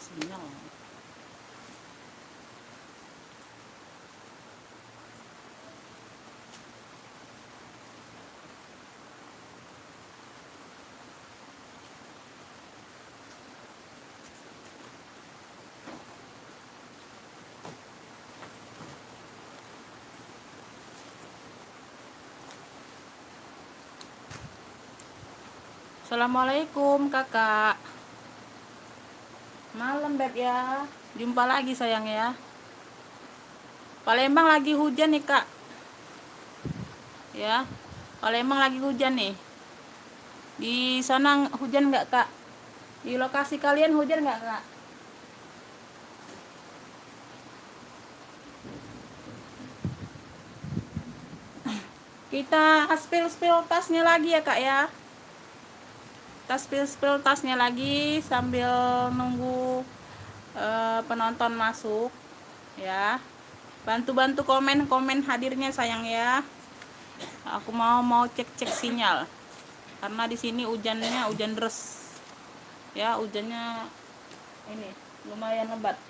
sinyal. Assalamualaikum kakak. Malam beb ya. Jumpa lagi sayang ya. Palembang lagi hujan nih kak. Ya, Palembang lagi hujan nih. Di sana hujan nggak kak? Di lokasi kalian hujan nggak kak? Kita spill tasnya lagi ya kak ya. Kita spill tasnya lagi sambil nunggu penonton masuk ya. Bantu komen hadirnya sayang ya. Aku mau cek sinyal karena di sini hujannya hujan deras ya, hujannya ini lumayan lebat.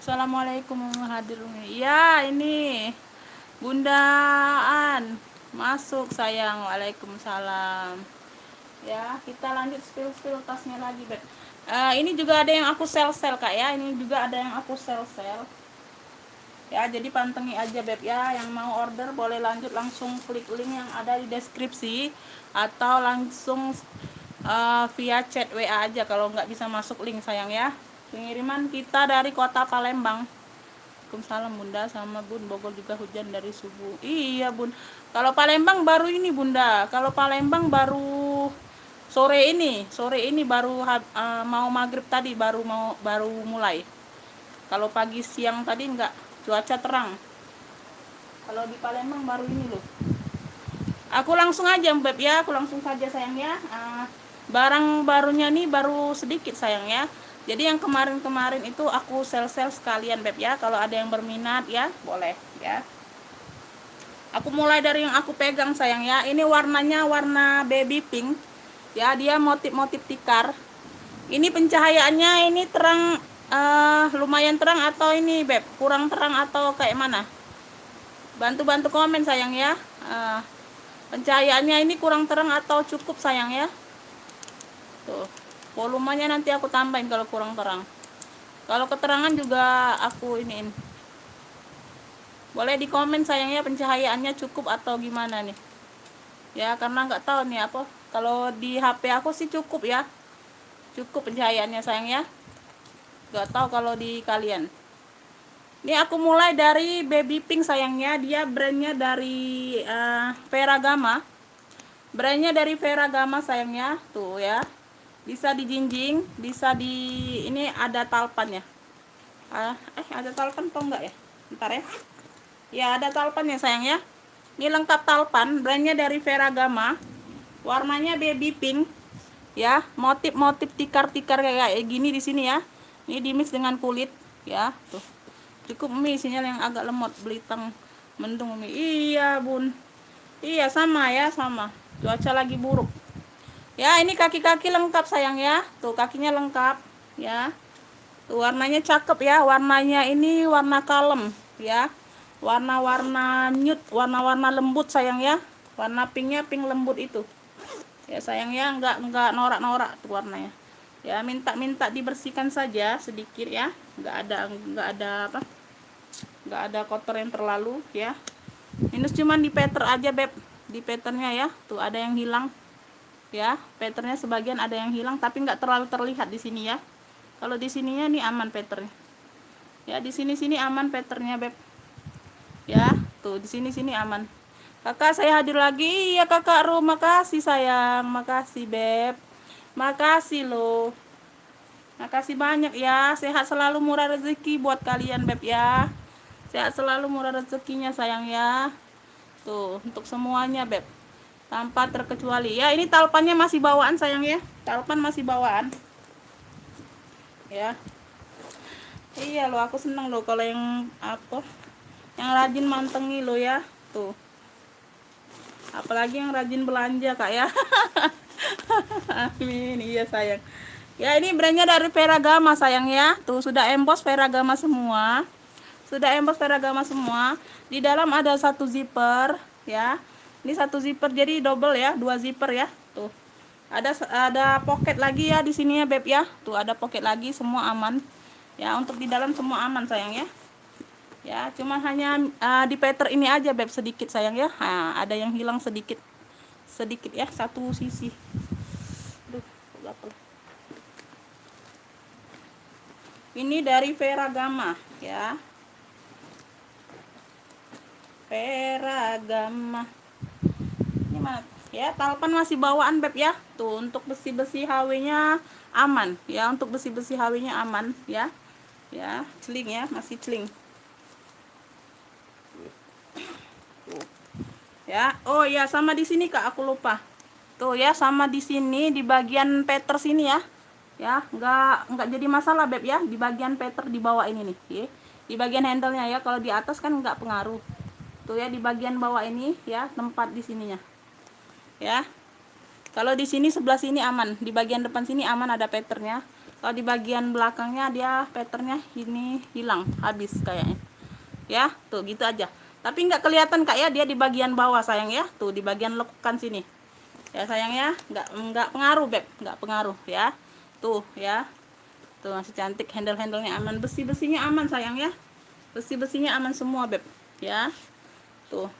Assalamualaikum hadirin ya. Ini Bundaan masuk sayang. Waalaikumsalam ya. Kita lanjut spill tasnya lagi beb. Ini juga ada yang aku sel kak ya. Ini juga ada yang aku sel ya, jadi pantengi aja beb ya. Yang mau order boleh lanjut langsung klik link yang ada di deskripsi atau langsung via chat WA aja kalau nggak bisa masuk link sayang ya. Pengiriman kita dari kota Palembang. Waalaikumsalam bunda. Sama bun, Bogor juga hujan dari subuh. Iya bun, kalau Palembang baru ini bunda. Kalau Palembang baru sore ini baru mau maghrib tadi baru mulai. Kalau pagi siang tadi enggak, cuaca terang. Kalau di Palembang baru ini loh. Aku langsung aja beb ya, aku langsung saja sayang ya. Barang barunya nih baru sedikit sayang ya. Jadi yang kemarin itu aku sel sekalian beb ya. Kalau ada yang berminat ya boleh ya. Aku mulai dari yang aku pegang sayang ya. Ini warnanya warna baby pink ya. Dia motif tikar. Ini pencahayaannya ini terang, lumayan terang atau ini beb kurang terang atau kayak mana? Bantu komen sayang ya. Pencahayaannya ini kurang terang atau cukup sayang ya. Tuh, volumenya nanti aku tambahin kalau kurang terang. Kalau keterangan juga aku iniin. Boleh di komen sayang ya, pencahayaannya cukup atau gimana nih. Ya, karena nggak tahu nih apa. Kalau di HP aku sih cukup ya. Cukup pencahayaannya sayang ya. Nggak tahu kalau di kalian. Ini aku mulai dari baby pink sayangnya. Dia brandnya dari Ferragamo. Brandnya dari Ferragamo sayangnya. Tuh ya. Bisa dijinjing, bisa di ini ada talpannya. Ada talpan atau enggak ya? Bentar ya. Ya, ada talpannya sayang ya. Ini lengkap talpan, brandnya dari Ferragamo. Warnanya baby pink. Ya, motif tikar kayak gini di sini ya. Ini di mix dengan kulit ya. Tuh. Cukup mie sinyal yang agak lemot, belitang mendung mie. Iya, Bun. Iya, sama ya, sama. Cuaca lagi buruk. Ya, ini kaki-kaki lengkap sayang ya. Tuh kakinya lengkap ya. Tuh warnanya cakep ya. Warnanya ini warna kalem ya. Warna-warna nude, warna-warna lembut sayang ya. Warna pinknya pink lembut itu. Ya sayang ya, enggak norak-norak tuh warnanya. Ya, minta dibersihkan saja sedikit ya. Enggak ada kotor yang terlalu ya. Minus cuman di pattern aja beb. Di patternnya ya. Tuh ada yang hilang. Ya, patternnya sebagian ada yang hilang tapi nggak terlalu terlihat di sini ya. Kalau di sininya nih aman patternnya. Ya, di sini aman patternnya beb. Ya, tuh di sini aman. Kakak saya hadir lagi ya kakak Ru, makasih sayang, makasih beb, makasih loh, makasih banyak ya. Sehat selalu, murah rezeki buat kalian beb ya. Sehat selalu, murah rezekinya sayang ya. Tuh untuk semuanya beb. Tanpa terkecuali ya. Ini talpannya masih bawaan sayang ya, talpan masih bawaan ya. Iya loh, aku seneng loh kalau yang yang rajin mantengi loh ya. Tuh apalagi yang rajin belanja kak ya. Amin, iya sayang. Ya ini brandnya dari Veragama sayang ya. Tuh sudah emboss Veragama semua. Sudah emboss Veragama semua. Di dalam ada satu zipper ya. Ini satu zipper jadi double ya, dua zipper ya. Tuh. Ada pocket lagi ya di sini ya Beb ya. Tuh ada pocket lagi, semua aman. Ya, untuk di dalam semua aman sayang ya. Ya, cuma hanya di peter ini aja Beb sedikit sayang ya. Nah, ada yang hilang sedikit. Sedikit ya, satu sisi. Duh, gatel. Ini dari Veragama ya. Veragama. Ini mana? Ya, talpan masih bawaan Beb ya. Tuh, untuk besi-besi HW-nya aman ya, untuk besi-besi HW-nya aman ya. Ya, celing ya, masih celing. Tuh. Ya, oh ya sama di sini Kak, aku lupa. Tuh ya, sama di sini di bagian peter sini ya. Ya, enggak jadi masalah Beb ya, di bagian peter di bawah ini nih, ya. Di bagian handle-nya ya, kalau di atas kan enggak pengaruh. Tuh ya, di bagian bawah ini ya, tempat di sininya. Ya. Kalau di sini sebelah sini aman, di bagian depan sini aman ada patternnya. Kalau di bagian belakangnya dia patternnya ini hilang, habis kayaknya. Ya, tuh gitu aja. Tapi nggak kelihatan Kak ya, dia di bagian bawah sayang ya. Tuh di bagian lekukan sini. Ya sayang ya, nggak pengaruh Beb, nggak pengaruh ya. Tuh ya. Tuh masih cantik, handle-handlenya aman, besi-besinya aman sayang ya. Besi-besinya aman semua Beb, ya. Tuh.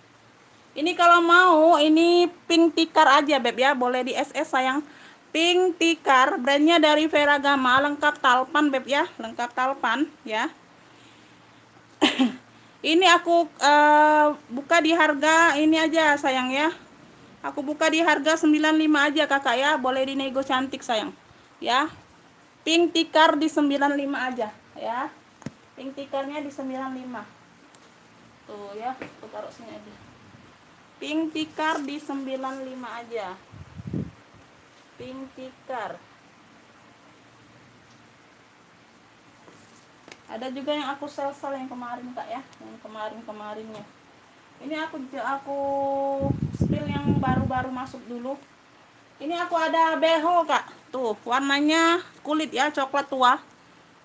Ini kalau mau ini pink tikar aja Beb ya, boleh di SS sayang. Pink tikar, brandnya dari Veragama, lengkap talpan Beb ya, lengkap talpan ya. Ini aku buka di harga ini aja sayang ya. Aku buka di harga 95 aja Kakak ya, boleh dinego cantik sayang. Ya. Pink tikar di 95 aja ya. Pink tikarnya di 95. Tuh ya, aku taruh sini aja. Pink tikar di 95 aja. Pink tikar. Ada juga yang aku sel-sel yang kemarin Kak ya, yang kemarinnya. Ini aku spill yang baru-baru masuk dulu. Ini aku ada behel Kak. Tuh, warnanya kulit ya, coklat tua.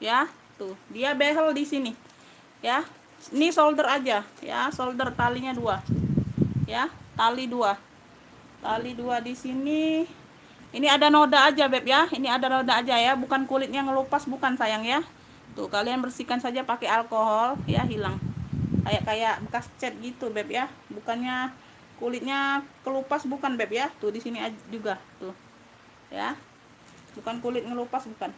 Ya, tuh. Dia behel di sini. Ya. Ini solder aja ya, solder talinya 2. Ya, tali 2. Tali 2 di sini. Ini ada noda aja Beb ya. Ini ada noda aja ya, bukan kulitnya ngelupas, bukan sayang ya. Tuh, kalian bersihkan saja pakai alkohol ya, hilang. Kayak bekas cat gitu Beb ya. Bukannya kulitnya kelupas, bukan Beb ya. Tuh di sini juga tuh. Ya. Bukan kulit ngelupas, bukan.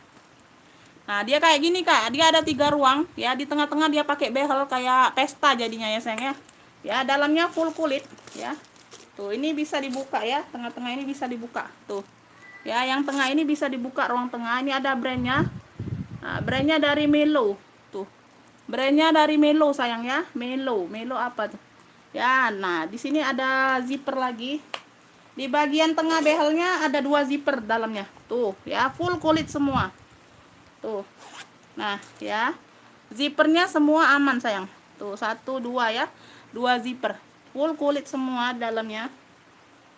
Nah, dia kayak gini Kak. Dia ada 3 ruang ya. Di tengah-tengah dia pakai behel kayak pesta jadinya ya sayang ya. Ya, dalamnya full kulit ya. Tuh, ini bisa dibuka ya. Tengah-tengah ini bisa dibuka. Tuh. Ya, yang tengah ini bisa dibuka, ruang tengah. Ini ada brandnya. Nah, brandnya dari Melo. Tuh. Brandnya dari Melo sayang ya. Melo apa tuh? Ya, nah di sini ada zipper lagi. Di bagian tengah behelnya ada 2 zipper dalamnya. Tuh, ya, full kulit semua. Tuh. Nah, ya. Zippernya semua aman sayang. Tuh, 1 2 ya. 2 zipper. Full kulit semua dalamnya.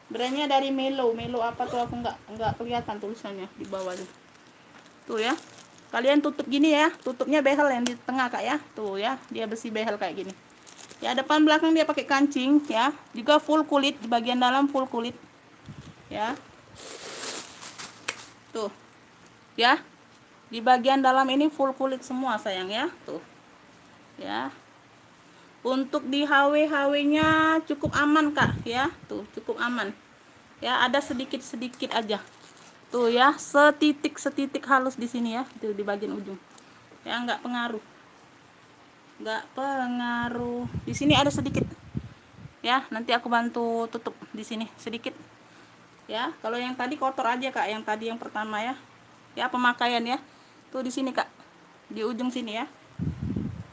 Brandnya dari Melo apa tuh, aku nggak kelihatan tulisannya di bawah tuh. Tuh ya. Kalian tutup gini ya. Tutupnya behel yang di tengah Kak ya. Tuh ya, dia besi behel kayak gini. Ya, depan belakang dia pakai kancing ya. Juga full kulit, di bagian dalam full kulit. Ya. Tuh. Ya. Di bagian dalam ini full kulit semua sayang ya. Tuh. Ya. Untuk di HW-nya cukup aman Kak ya. Tuh, cukup aman. Ya, ada sedikit-sedikit aja. Tuh ya, setitik halus di sini ya. Tuh di bagian ujung. Ya, nggak pengaruh. Nggak pengaruh. Di sini ada sedikit. Ya, nanti aku bantu tutup di sini sedikit. Ya, kalau yang tadi kotor aja Kak, yang tadi yang pertama ya. Ya, pemakaian ya. Tuh di sini Kak. Di ujung sini ya.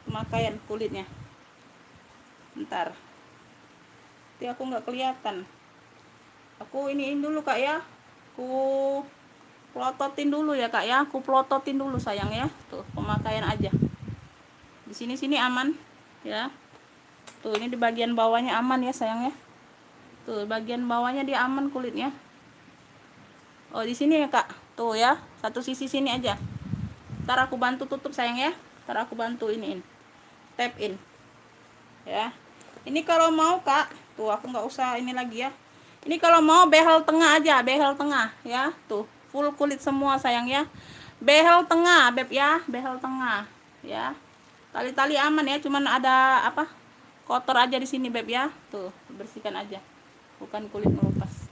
Pemakaian kulitnya. Bentar. Nanti aku nggak kelihatan. Aku iniin dulu Kak ya. Aku plototin dulu ya Kak ya. Aku plototin dulu sayang ya. Tuh, pemakaian aja. Di sini aman ya. Tuh, ini di bagian bawahnya aman ya sayang ya. Tuh, bagian bawahnya dia aman kulitnya. Oh, di sini ya kak, tuh ya, satu sisi sini aja. Ntar aku bantu tutup sayang ya, ntar aku bantu iniin, tap in ya. Ini kalau mau kak, tuh aku nggak usah ini lagi ya. Ini kalau mau behel tengah aja, behel tengah ya, tuh full kulit semua sayang ya. Behel tengah beb ya, behel tengah ya. Tali-tali aman ya, cuman ada apa, kotor aja di sini beb ya, tuh bersihkan aja, bukan kulit melupas.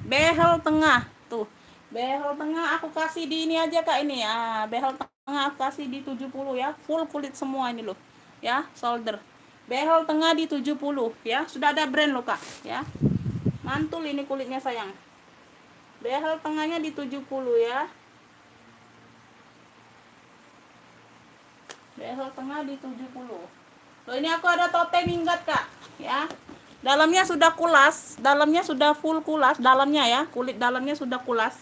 Behel tengah tuh, behel tengah aku kasih di ini aja kak, ini ya, behel tengah aku kasih di 70 ya, full kulit semua ini loh ya, shoulder. Behel tengah di 70 ya, sudah ada brand loh kak ya, mantul ini kulitnya sayang. Behel tengahnya di 70 ya, behel tengah di 70. Loh, ini aku ada tote minggat kak ya, dalamnya sudah kulas, dalamnya sudah full kulas, dalamnya ya, kulit dalamnya sudah kulas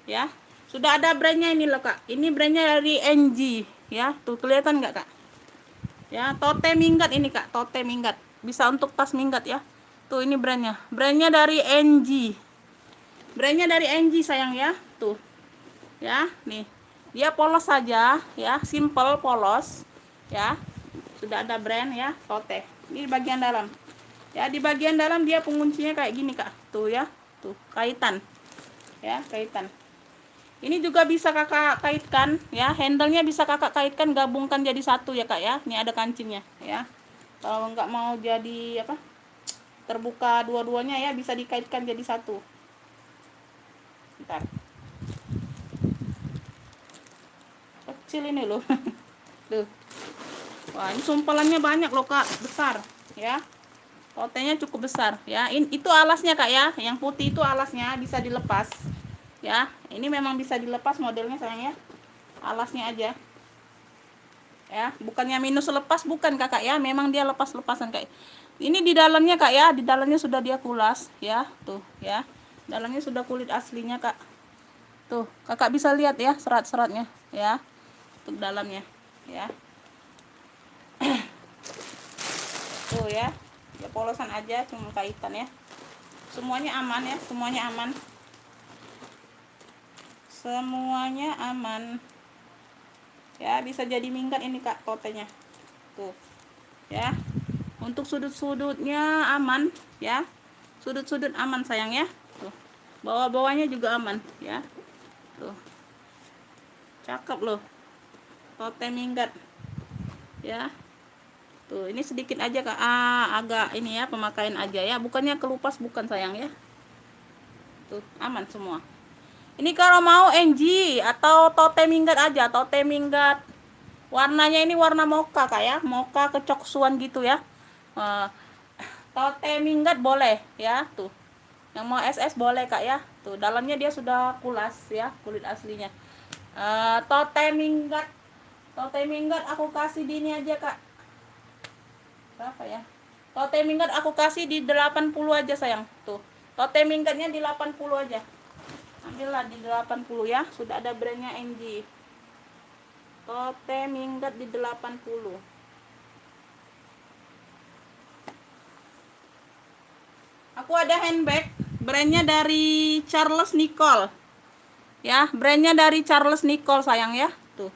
ya. Sudah ada brandnya ini loh kak, ini brandnya dari NG ya, tuh kelihatan nggak kak ya, tote minggat ini kak, tote minggat, bisa untuk tas minggat ya. Tuh ini brandnya, brandnya dari NG, brandnya dari NG sayang ya, tuh ya, nih dia polos saja ya, simple polos ya. Sudah ada brand ya, tote. Ini bagian dalam ya, di bagian dalam dia penguncinya kayak gini kak, tuh ya, tuh kaitan ya, kaitan. Ini juga bisa kakak kaitkan ya, handle-nya bisa kakak kaitkan, gabungkan jadi satu ya kak ya. Ini ada kancingnya ya, kalau nggak mau jadi apa, terbuka dua-duanya ya, bisa dikaitkan jadi satu. Bentar, kecil ini loh. Tuh, wah ini sumpelannya banyak loh kak, besar ya, totenya cukup besar ya. Itu alasnya kak ya, yang putih itu alasnya, bisa dilepas ya. Ini memang bisa dilepas modelnya sayang ya, alasnya aja ya, bukannya minus lepas, bukan kakak ya, memang dia lepas-lepasan kayak ini. Di dalamnya kak ya, di dalamnya sudah dia kulas ya, tuh ya, dalamnya sudah kulit aslinya kak, tuh kakak bisa lihat ya serat-seratnya ya, untuk dalamnya ya. Tuh ya, ya polosan aja, cuma kaitan ya, semuanya aman ya, semuanya aman, semuanya aman ya. Bisa jadi minggat ini kak totenya tuh ya. Untuk sudut-sudutnya aman ya, sudut-sudut aman sayang ya, tuh bawah-bawahnya juga aman ya, tuh cakep loh, tote minggat ya. Tuh ini sedikit aja kak, agak ini ya, pemakaian aja ya, bukannya kelupas, bukan sayang ya. Tuh aman semua. Ini kalau mau NG atau tote minggat aja, tote minggat warnanya ini warna mocha kak ya, mocha kecoksuan gitu ya. Tote minggat boleh ya, tuh yang mau SS boleh kak ya. Tuh dalamnya dia sudah kulas ya, kulit aslinya. Tote minggat, tote minggat aku kasih di ini aja kak, berapa ya, tote minggat aku kasih di 80 aja sayang. Tuh tote minggatnya di 80 aja, ambillah di 80 ya. Sudah ada brandnya NG, tote minggat di 80. Aku ada handbag, brandnya dari Charles Nicole ya, brandnya dari Charles Nicole sayang ya. Tuh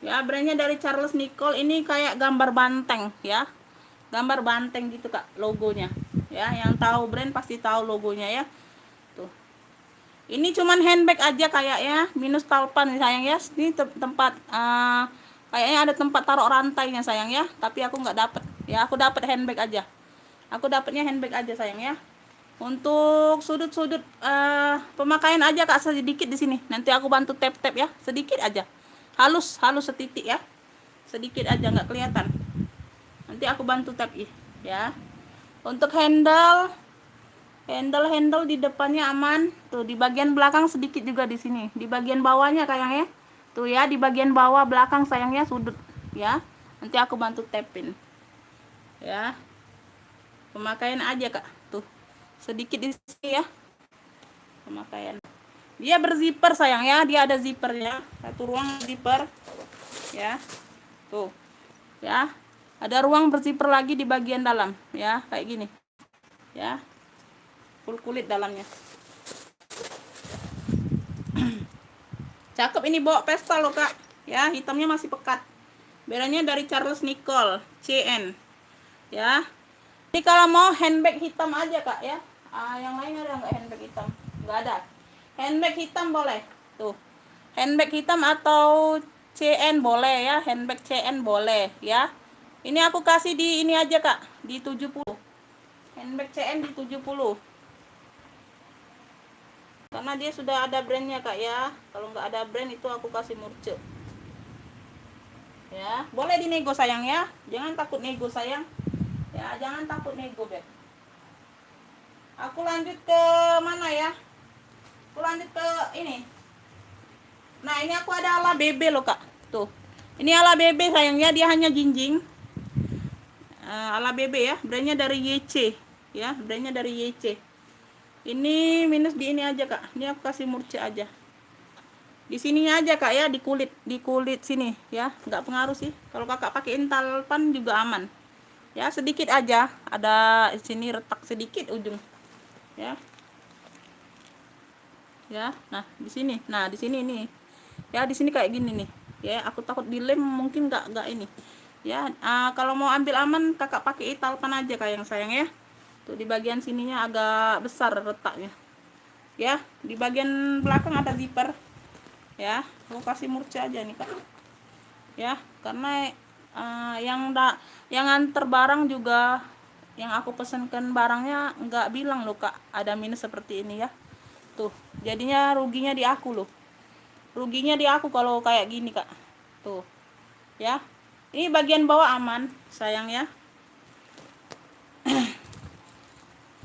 ya, brandnya dari Charles Nicole. Ini kayak gambar banteng ya, gambar banteng gitu kak logonya ya. Yang tahu brand pasti tahu logonya ya. Tuh ini cuman handbag aja kayaknya, minus talpan sayang ya. Ini tempat kayaknya ada tempat taruh rantainya sayang ya, tapi aku nggak dapet ya. Aku dapet handbag aja, aku dapetnya handbag aja sayang ya. Untuk sudut-sudut pemakaian aja kak, sedikit di sini. Nanti aku bantu tap-tap ya, sedikit aja, halus setitik ya, sedikit aja, nggak kelihatan. Nanti aku bantu tap ya. Untuk handle di depannya aman. Tuh di bagian belakang sedikit juga di sini, di bagian bawahnya kayaknya ya. Tuh ya, di bagian bawah belakang sayangnya sudut ya. Nanti aku bantu tapin ya. Pemakaian aja kak, tuh sedikit di sini ya, pemakaian. Dia berzipper sayang ya, dia ada zippernya, satu ruang zipper ya. Tuh ya, ada ruang berzipper lagi di bagian dalam ya, kayak gini ya, full kulit dalamnya. Cakep ini bawa pesta loh kak. Ya, hitamnya masih pekat. Bedanya dari Charles Nicole CN. Ya. Ini kalau mau handbag hitam aja kak ya. Yang lain ada nggak handbag hitam? Nggak ada. Handbag hitam boleh. Tuh. Handbag hitam atau CN boleh ya. Handbag CN boleh ya. Ini aku kasih di ini aja kak. Di 70. Handbag CN di 70. Karena dia sudah ada brandnya kak ya. Kalau nggak ada brand itu aku kasih murce. Ya, boleh dinego sayang ya. Jangan takut nego sayang. Ya, jangan takut nego beb. Aku lanjut ke mana ya? Aku lanjut ke ini. Nah, ini aku ada ala BB loh kak. Tuh. Ini ala BB sayang ya. Dia hanya jinjing. Ala BB ya. Brandnya dari YC. Ya, brandnya dari YC. Ini minus di ini aja kak. Ini aku kasih murce aja. Di sininya aja kak ya, di kulit sini ya, nggak pengaruh sih. Kalau kakak pakai intalpan juga aman. Ya sedikit aja, ada di sini retak sedikit ujung. Ya. Ya, nah di sini. Nah di sini ini. Ya di sini kayak gini nih. Ya aku takut dilem mungkin nggak ini. Ya kalau mau ambil aman kakak pakai intalpan aja kayak yang sayang ya. Tuh di bagian sininya agak besar retaknya. Ya di bagian belakang ada zipper. Ya aku kasih murce aja nih kak ya, karena yang antar barang juga, yang aku pesankan barangnya nggak bilang loh kak ada minus seperti ini ya. Tuh jadinya ruginya di aku loh, ruginya di aku kalau kayak gini kak. Tuh ya, ini bagian bawah aman sayang ya.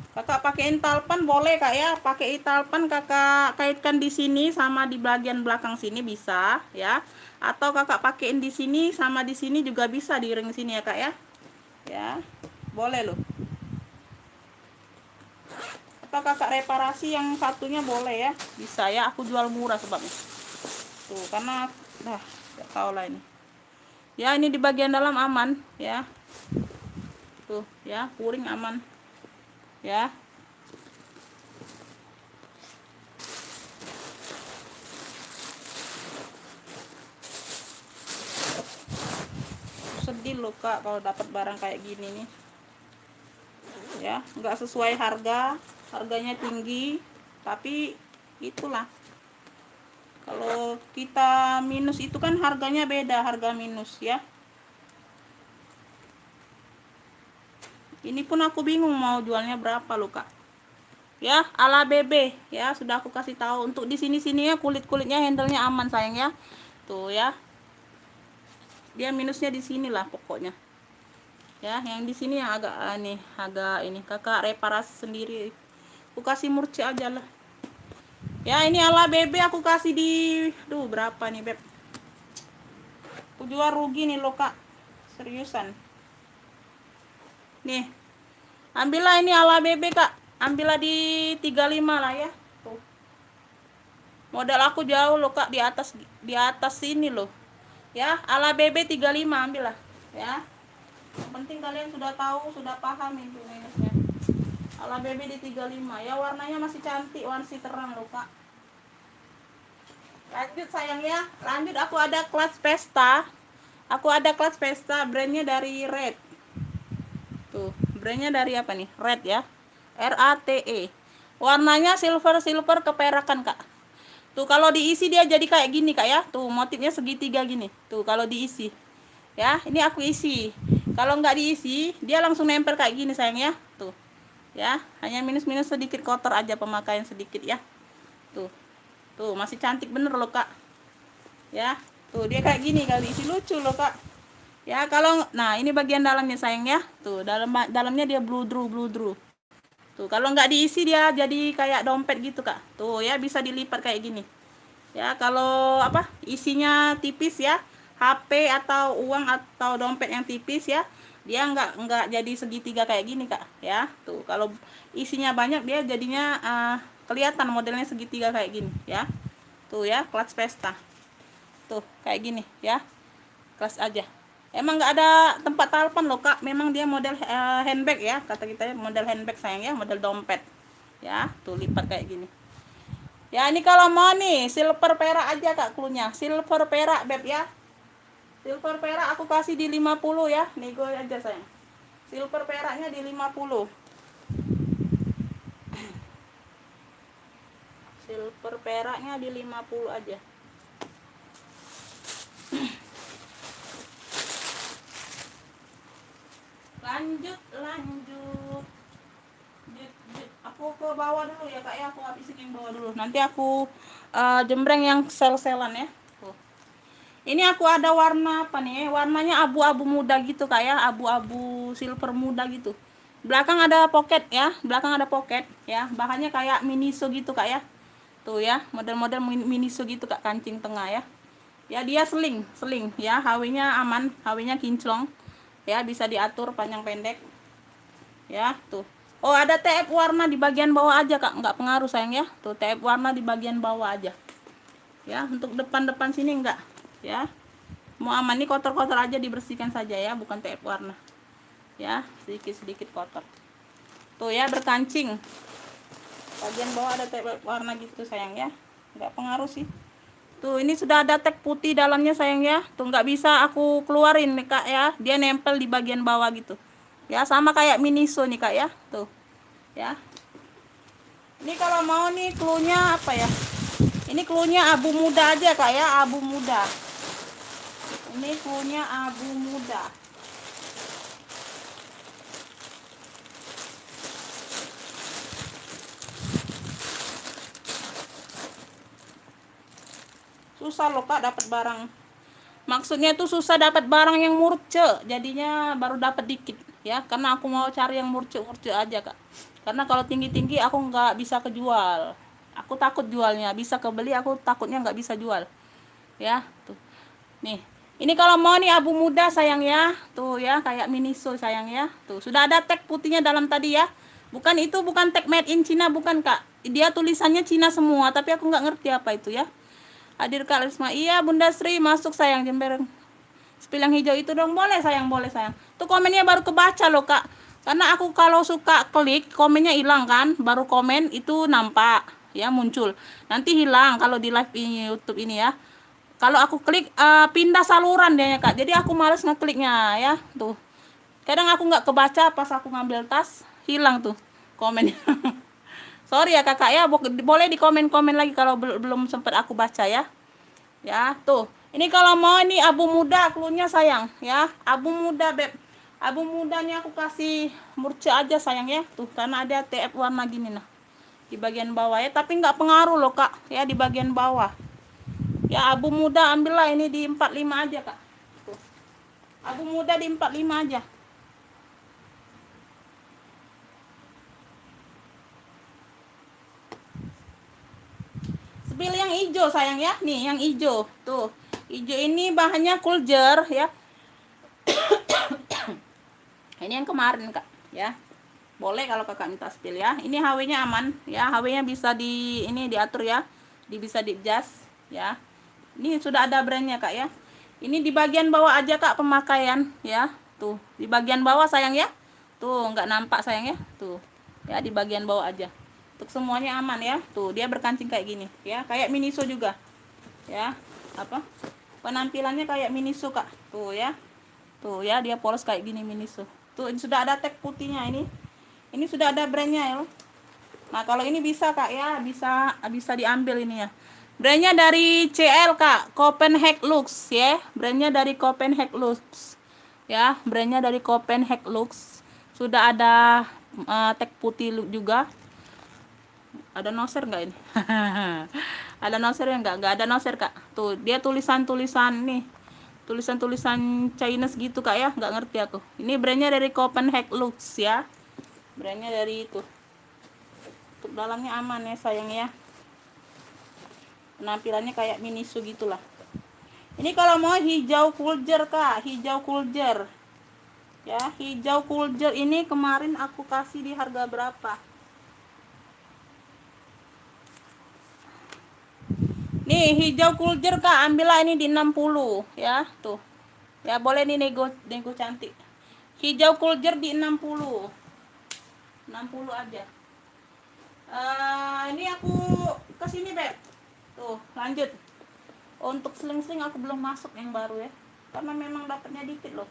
Kakak pakai intalpan boleh kak ya, pakai intalpan kakak kaitkan di sini sama di bagian belakang sini bisa ya, atau kakak pakein di sini sama di sini juga bisa, di ring sini ya kak ya. Ya boleh loh, atau kakak reparasi yang satunya boleh ya, bisa ya. Aku jual murah sebabnya tuh, karena gak tau lah ini ya. Ini di bagian dalam aman ya, tuh ya, puring aman ya. Sedih loh kak kalau dapat barang kayak gini nih ya, nggak sesuai harganya tinggi, tapi itulah kalau kita minus itu kan harganya beda, harga minus ya. Ini pun aku bingung mau jualnya berapa loh kak ya. Ala BB ya, sudah aku kasih tahu. Untuk di sini-sininya kulit-kulitnya handlenya aman sayang ya. Tuh ya, dia minusnya di sinilah pokoknya ya. Yang di sini yang agak agak ini kakak reparasi sendiri, aku kasih murce aja lah ya. Ini ala BB aku kasih di berapa nih beb, aku jual rugi nih loh kak, seriusan nih. Ambillah ini ala BB kak, ambillah di 35 lah ya. Tuh modal aku jauh loh kak, di atas sini loh ya. Ala BB 35 ambillah ya. Yang penting kalian sudah tahu, sudah paham itu minusnya. Ala BB di 35 ya, warnanya masih cantik, warna terang loh kak. Lanjut sayang ya, lanjut. Aku ada kelas pesta, brandnya dari Red. Tuh brandnya dari apa nih, Red ya, RATE. Warnanya silver keperakan kak. Tuh kalau diisi dia jadi kayak gini kak ya. Tuh motifnya segitiga gini. Tuh kalau diisi ya, ini aku isi. Kalau nggak diisi dia langsung nempel kayak gini sayang ya. Tuh ya, hanya minus sedikit, kotor aja pemakaian sedikit ya. Tuh masih cantik bener loh kak ya. Tuh dia kayak gini, kalau diisi lucu loh kak ya. Kalau nah ini bagian dalamnya sayang ya. Tuh dalamnya dia bludru. Tuh kalau nggak diisi dia jadi kayak dompet gitu kak. Tuh ya, bisa dilipat kayak gini ya. Kalau apa isinya tipis ya, HP atau uang atau dompet yang tipis ya, dia nggak jadi segitiga kayak gini kak ya. Tuh kalau isinya banyak dia jadinya kelihatan modelnya segitiga kayak gini ya. Tuh ya, kelas pesta tuh kayak gini ya, kelas aja. Emang nggak ada tempat talpan loh kak, memang dia model handbag ya, kata kita model handbag sayang ya, model dompet ya. Tuh lipat kayak gini Ya, ini kalau mau nih silver perak aja Kak cluenya. Silver perak beb ya. Silver perak aku kasih di 50 ya. Nego aja sayang. Silver peraknya di 50. Silver peraknya di 50 aja. Lanjut. Aku ke bawah dulu ya Kak ya. Aku habisin yang bawah dulu. Nanti aku jembreng yang sel-selan ya. Tuh. Ini aku ada warna apa nih? Warnanya abu-abu muda gitu Kak ya. Abu-abu silver muda gitu. Belakang ada pocket ya. Belakang ada pocket ya. Bahannya kayak miniso gitu Kak ya. Tuh ya, model-model miniso gitu Kak, kancing tengah ya. Ya dia seling ya. HW-nya aman, HW-nya kinclong. Ya, bisa diatur panjang pendek. Ya, tuh. Oh, ada TF warna di bagian bawah aja Kak, nggak pengaruh sayang ya. Tuh TF warna di bagian bawah aja. Ya, untuk depan-depan sini enggak. Ya. Mau aman nih, kotor-kotor aja dibersihkan saja ya, bukan TF warna. Ya, sedikit-sedikit kotor. Tuh ya, berkancing. Bagian bawah ada TF warna gitu sayang ya. Nggak pengaruh sih. Tuh, ini sudah ada tag putih dalamnya sayang ya. Tuh nggak bisa aku keluarin nih Kak ya. Dia nempel di bagian bawah gitu. Ya, sama kayak Miniso nih Kak ya. Tuh. Ya. Ini kalau mau nih cluenya apa ya? Ini cluenya abu muda aja Kak ya, abu muda. Ini cluenya abu muda. Susah loh Kak dapat barang. Maksudnya tuh susah dapat barang yang murce, jadinya baru dapat dikit ya. Karena aku mau cari yang murce aja Kak. Karena kalau tinggi-tinggi aku nggak bisa kejual. Aku takut jualnya, bisa kebeli aku takutnya nggak bisa jual. Ya, tuh. Nih. Ini kalau mau nih abu muda sayang ya. Tuh ya, kayak Miniso sayang ya. Tuh, sudah ada tag putihnya dalam tadi ya. Bukan itu, bukan tag made in China, bukan Kak. Dia tulisannya Cina semua, tapi aku nggak ngerti apa itu ya. Hadir Kak Risma. Iya, Bunda Sri masuk sayang, jember. Spill yang hijau itu dong, boleh sayang, boleh sayang. Tuh komennya baru kebaca loh Kak. Karena aku kalau suka klik, komennya hilang kan. Baru komen itu nampak ya, muncul. Nanti hilang kalau di live ini YouTube ini ya. Kalau aku klik pindah saluran dia ya Kak. Jadi aku males ngekliknya ya. Tuh. Kadang aku nggak kebaca pas aku ngambil tas, hilang tuh komennya. Sorry ya Kakak ya, boleh di komen-komen lagi kalau belum sempat aku baca ya. Ya, tuh. Ini kalau mau ini abu muda klunya sayang ya. Abu muda beb. Abu mudanya aku kasih murce aja sayang ya. Tuh, karena ada TF warna gini nah. Di bagian bawah ya, tapi nggak pengaruh loh Kak ya di bagian bawah. Ya, abu muda ambillah ini di 45 aja Kak. Tuh. Abu muda di 45 aja. Spill yang hijau sayang ya. Nih yang hijau. Tuh. Hijau ini bahannya kuljer ya. Ini yang kemarin Kak ya. Boleh kalau Kakak minta spill ya. Ini HW-nya aman ya. HW-nya bisa di ini diatur ya. Bisa di adjust ya. Ini sudah ada brandnya Kak ya. Ini di bagian bawah aja Kak pemakaian ya. Tuh, di bagian bawah sayang ya. Tuh, nggak nampak sayang ya. Tuh. Ya, di bagian bawah aja. Untuk semuanya aman ya. Tuh, dia berkancing kayak gini ya. Kayak Miniso juga. Ya. Apa? Penampilannya kayak Miniso Kak. Tuh ya. Tuh ya, dia polos kayak gini Miniso. Tuh, ini sudah ada tag putihnya ini. Ini sudah ada brandnya ya. Nah, kalau ini bisa Kak ya, bisa diambil ini ya. Brandnya dari CL Kak, Copenhagen Lux ya. Brandnya dari Copenhagen Lux. Ya, brandnya dari Copenhagen Lux. Sudah ada tag putih juga. Ada noser nggak ini? Ada noser ya nggak ada noser Kak. Tuh, dia tulisan-tulisan nih. Tulisan-tulisan Chinese gitu Kak ya, nggak ngerti aku. Ini brandnya dari Copenhagen Lux ya. Brandnya dari itu. Untuk dalamnya aman ya sayang ya. Penampilannya kayak Miniso gitulah. Ini kalau mau hijau kuljer Kak, hijau kuljer. Ya, hijau kuljer ini kemarin aku kasih di harga berapa? Nih, hijau kuljer Kak, ambillah ini di 60 ya, tuh. Ya, boleh nih nego cantik. Hijau kuljer di 60. 60 aja. Ini aku kesini Beb. Tuh lanjut. Untuk seling-seling aku belum masuk yang baru ya, karena memang dapatnya dikit loh.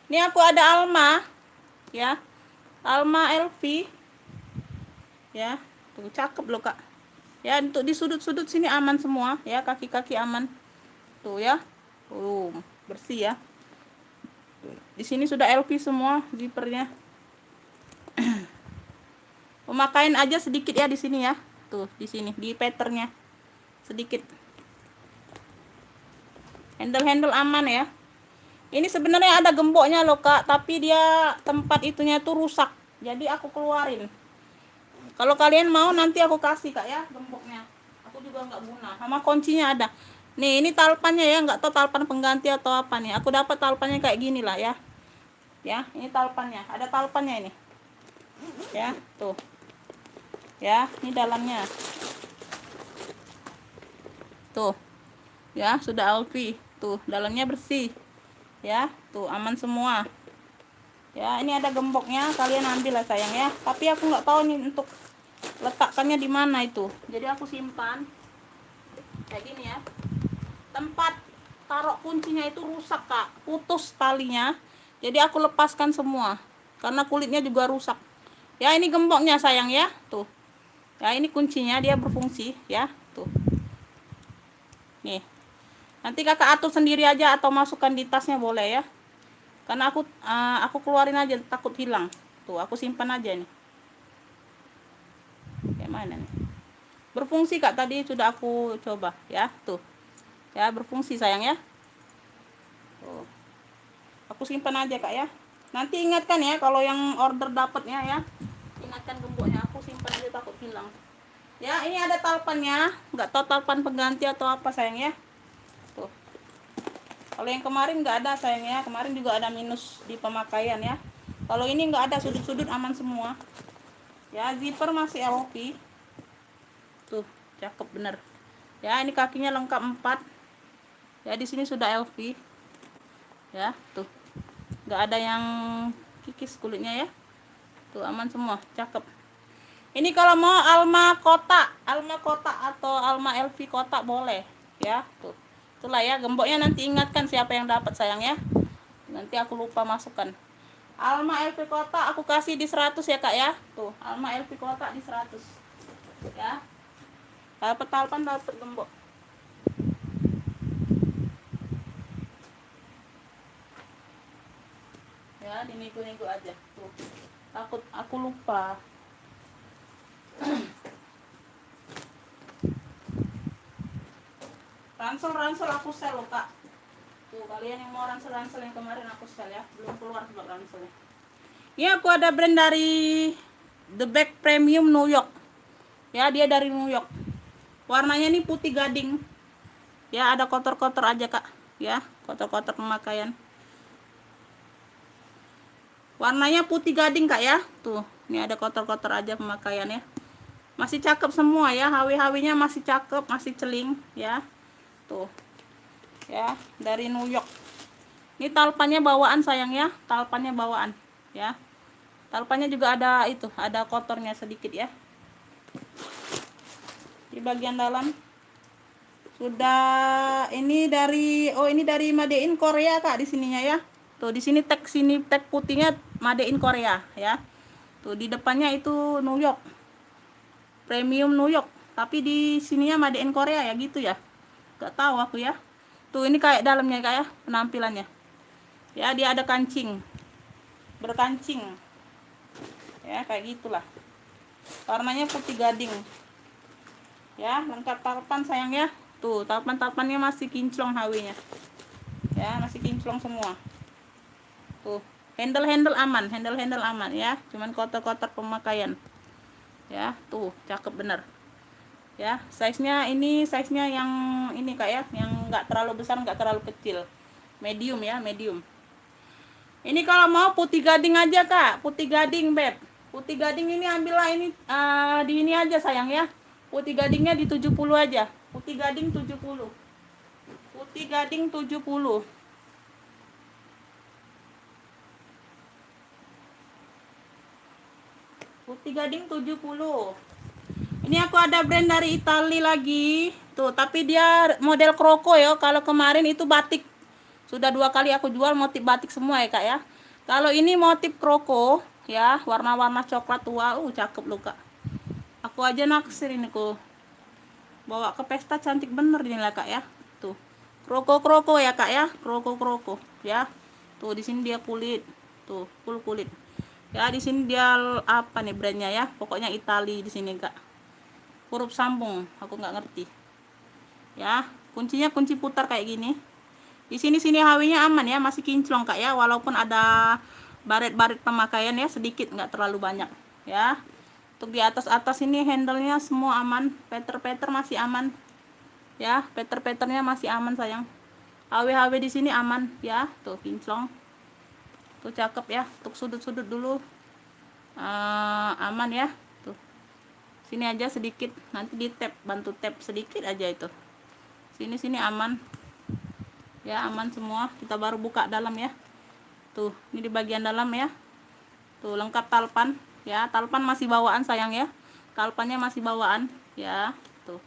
Ini aku ada Alma ya, Alma LV ya, tuh cakep loh Kak ya. Untuk di sudut-sudut sini aman semua ya, kaki-kaki aman tuh ya, bersih ya. Di sini sudah LV semua zippernya. Pemakaian aja sedikit ya di sini ya, tuh di sini di patternnya sedikit. Handle aman ya. Ini sebenarnya ada gemboknya loh Kak, tapi dia tempat itunya tuh rusak, jadi aku keluarin. Kalau kalian mau nanti aku kasih Kak ya gemboknya. Aku juga nggak guna. Sama kuncinya ada. Nih ini talpannya ya, nggak tahu talpan pengganti atau apa nih. Aku dapat talpannya kayak gini lah ya. Ya, ini talpannya. Ada talpannya ini. Ya, tuh. Ya, ini dalamnya. Tuh. Ya, sudah Alfi. Tuh, dalamnya bersih. Ya, tuh aman semua. Ya, ini ada gemboknya, kalian ambil lah sayang ya. Tapi aku nggak tahu nih untuk letakkannya di mana itu. Jadi aku simpan kayak gini ya. Tempat taruh kuncinya itu rusak Kak, putus talinya. Jadi aku lepaskan semua karena kulitnya juga rusak. Ya ini gemboknya sayang ya, tuh. Ya ini kuncinya, dia berfungsi ya, tuh. Nih. Nanti Kakak atur sendiri aja atau masukkan di tasnya boleh ya. Karena aku keluarin aja takut hilang. Tuh, aku simpan aja nih. Kayak mana nih? Berfungsi Kak, tadi sudah aku coba ya, tuh. Ya, berfungsi sayang ya. Tuh. Aku simpan aja Kak ya. Nanti ingatkan ya kalau yang order dapatnya ya. Ingatkan gemboknya, aku simpan aja takut hilang. Ya, ini ada talpannya. Nggak tahu talpan pengganti atau apa sayang ya. Tuh. Kalau yang kemarin nggak ada sayang ya. Kemarin juga ada minus di pemakaian ya. Kalau ini nggak ada, sudut-sudut aman semua. Ya, zipper masih LP. Tuh, cakep bener. Ya, ini kakinya lengkap 4. Ya, di sini sudah LV. Ya, tuh. Nggak ada yang kikis kulitnya ya. Tuh aman semua, cakep. Ini kalau mau Alma kotak atau Alma LV kotak boleh ya. Tuh. Itulah ya gemboknya, nanti ingatkan siapa yang dapat sayang ya. Nanti aku lupa masukkan. Alma LV kotak aku kasih di 100 ya Kak ya. Tuh, Alma LV kotak di 100. Ya. Dapat talpan, dapat gembok. Ya, dinego-nego aja. Tuh. Takut aku lupa. Ransel aku sel loh Kak. Tuh, kalian yang mau ransel yang kemarin aku sel ya. Belum keluar sebab ranselnya. Ini aku ada brand dari The Bag Premium New York. Ya, dia dari New York. Warnanya ini putih gading. Ya, ada kotor-kotor aja Kak. Ya, kotor-kotor pemakaian. Warnanya putih gading Kak ya. Tuh, ini ada kotor-kotor aja pemakaian ya. Masih cakep semua ya. HW-HW-nya masih cakep, masih celing ya. Tuh. Ya, dari New York. Ini talpannya bawaan sayang ya. Talpannya bawaan ya. Talpannya juga ada itu, ada kotornya sedikit ya. Di bagian dalam sudah ini dari Made in Korea Kak di sininya ya. Tuh di sini tag putihnya Made in Korea ya. Tuh di depannya itu New York. Premium New York. Tapi di sininya Made in Korea ya gitu ya. Gak tahu aku ya. Tuh ini kayak dalamnya Kak ya, penampilannya. Ya, dia ada kancing. Berkancing. Ya, kayak gitulah. Warnanya putih gading. Ya, lengkap talpan sayang ya. Tuh, talpan-talpannya masih kinclong HW-nya. Ya, masih kinclong semua. Tuh, handle aman, handle aman ya. Cuman kotor-kotor pemakaian. Ya, tuh, cakep bener. Ya, size-nya yang ini Kak ya, yang enggak terlalu besar, enggak terlalu kecil. Medium ya, medium. Ini kalau mau putih gading aja Kak, putih gading Beb. Putih gading ini ambillah ini di ini aja sayang ya. Putih gadingnya di 70 aja. Putih gading 70. Putih gading 70. Putih Gading 70. Ini aku ada brand dari Itali lagi. Tuh, tapi dia model kroko ya. Kalau kemarin itu batik. Sudah 2 kali aku jual motif batik semua ya, Kak ya. Kalau ini motif kroko ya, warna-warna coklat tua. Cakep loh, Kak. Aku aja naksir ini kok. Bawa ke pesta cantik bener ini lah, Kak ya. Tuh. Kroko-kroko ya, Kak ya. Kroko-kroko ya. Tuh, di sini dia kulit. Tuh, full kulit. Ya, di sini dia apa nih brandnya ya? Pokoknya Itali di sini, Kak. Huruf sambung, aku nggak ngerti. Ya, kuncinya kunci putar kayak gini. Di sini hawinya aman ya, masih kinclong, Kak ya, walaupun ada baret-baret pemakaian ya, sedikit, nggak terlalu banyak ya. Untuk di atas ini handle-nya semua aman, peter masih aman. Ya, peternya masih aman sayang. HW di sini aman ya, tuh kinclong. Tuh cakep ya. Untuk sudut-sudut dulu aman ya. Tuh. Sini aja sedikit, nanti di tap, bantu tap sedikit aja itu. Sini aman. Ya, aman semua. Kita baru buka dalam ya. Tuh, ini di bagian dalam ya. Tuh, lengkap talpan ya. Talpan masih bawaan sayang ya. Talpannya masih bawaan ya. Tuh.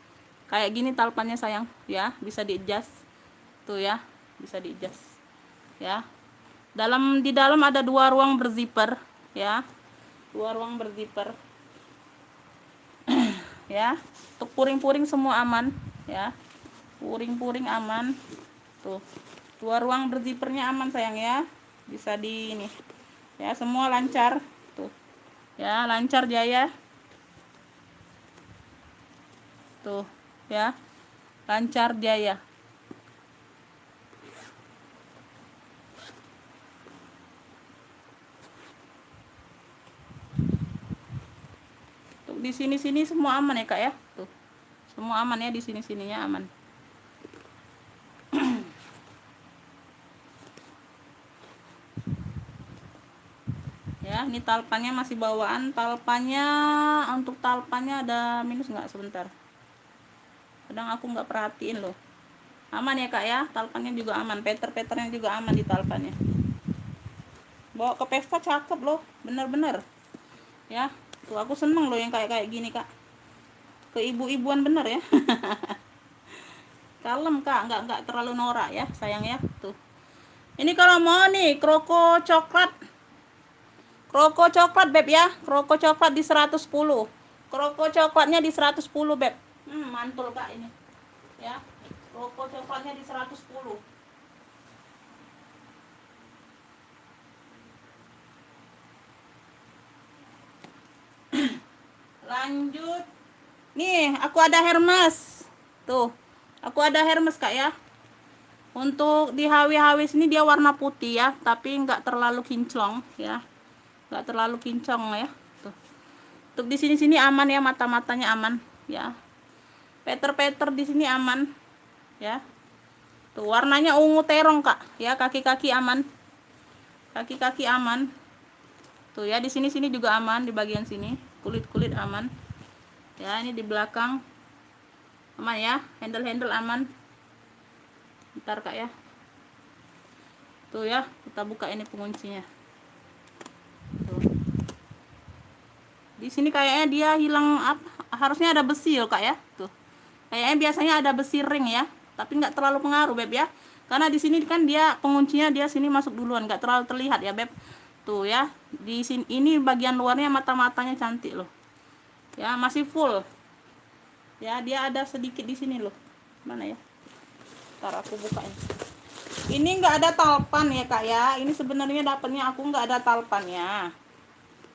Kayak gini talpannya sayang ya, bisa di-adjust. Tuh ya, bisa di-adjust. Ya. Di dalam ada 2 ruang berzipper ya. 2 ruang berzipper. Ya. Untuk puring-puring semua aman ya. Puring-puring aman. Tuh. 2 ruang berzippernya aman sayang ya. Bisa di ini. Ya, semua lancar. Tuh. Ya, lancar jaya. Tuh, ya. Lancar jaya. Tuh, di sini semua aman ya, Kak ya. Tuh. Semua aman ya, di sininya aman. Ya, ini talpannya masih bawaan. Untuk talpannya ada minus nggak sebentar. Kadang aku nggak perhatiin loh. Aman ya, Kak ya. Talpannya juga aman. Peternya juga aman di talpannya. Bawa ke pesta cakep loh, bener-bener. Ya, tuh aku seneng loh yang kayak gini, Kak. Keibu-ibuan bener ya. Kalem, Kak, nggak terlalu norak ya, sayang ya. Tuh. Ini kalau mau nih kroko coklat. Kroko coklat, Beb ya. Kroko coklat di 110. Kroko coklatnya di 110, Beb. Mantul, Kak ini. Ya. Kroko coklatnya di 110. Lanjut. Nih, aku ada Hermes. Tuh. Aku ada Hermes, Kak ya. Untuk di HW sini dia warna putih ya, tapi nggak terlalu kinclong ya. Nggak terlalu kinclong ya. Tuh. Untuk di sini aman ya, mata-matanya aman ya. Peter di sini aman ya. Tuh warnanya ungu terong, Kak ya. Kaki-kaki aman. Kaki-kaki aman. Tuh ya, di sini juga aman, di bagian sini. Kulit aman. Ya, ini di belakang aman ya. Handle aman. Bentar, Kak ya. Tuh ya, kita buka ini penguncinya. Tuh. Di sini kayaknya dia hilang apa? Harusnya ada besi loh, Kak ya. Tuh. Kayaknya biasanya ada besi ring ya, tapi nggak terlalu pengaruh, Beb ya. Karena di sini kan dia penguncinya dia sini masuk duluan, nggak terlalu terlihat ya, Beb. Tuh ya, di sini ini bagian luarnya mata-matanya cantik loh. Ya, masih full. Ya, dia ada sedikit di sini loh. Mana ya? Ntar aku bukain. Ini nggak ada talpan ya, Kak ya. Ini sebenarnya dapatnya aku nggak ada talpannya.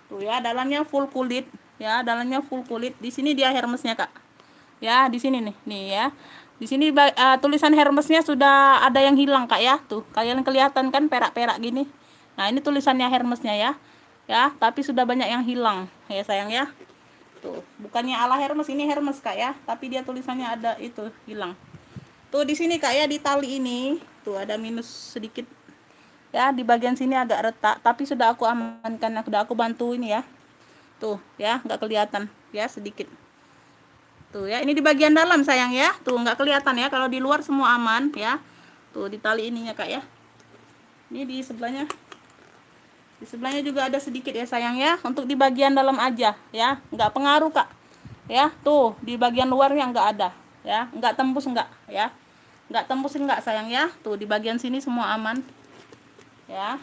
Tuh ya, dalamnya full kulit ya, dalamnya full kulit. Di sini dia Hermesnya, Kak. Ya, di sini nih ya. Di sini tulisan Hermesnya sudah ada yang hilang, Kak ya. Tuh, kalian kelihatan kan perak-perak gini. Nah, ini tulisannya Hermesnya ya. Ya, tapi sudah banyak yang hilang ya, sayang ya. Tuh, bukannya ala Hermes, ini Hermes, Kak ya, tapi dia tulisannya ada itu hilang. Tuh di sini, Kak ya, di tali ini tuh ada minus sedikit. Ya, di bagian sini agak retak, tapi sudah aku amankan, sudah aku bantu ini ya. Tuh ya, nggak kelihatan ya, sedikit. Tuh ya, ini di bagian dalam sayang ya. Tuh nggak kelihatan ya, kalau di luar semua aman ya. Tuh di tali ininya, Kak ya. Ini di sebelahnya. Di sebelahnya juga ada sedikit ya sayang ya, untuk di bagian dalam aja ya, nggak pengaruh kak ya. Tuh di bagian luarnya nggak ada ya, nggak tembus nggak ya, nggak tembus nggak sayang ya. Tuh di bagian sini semua aman ya,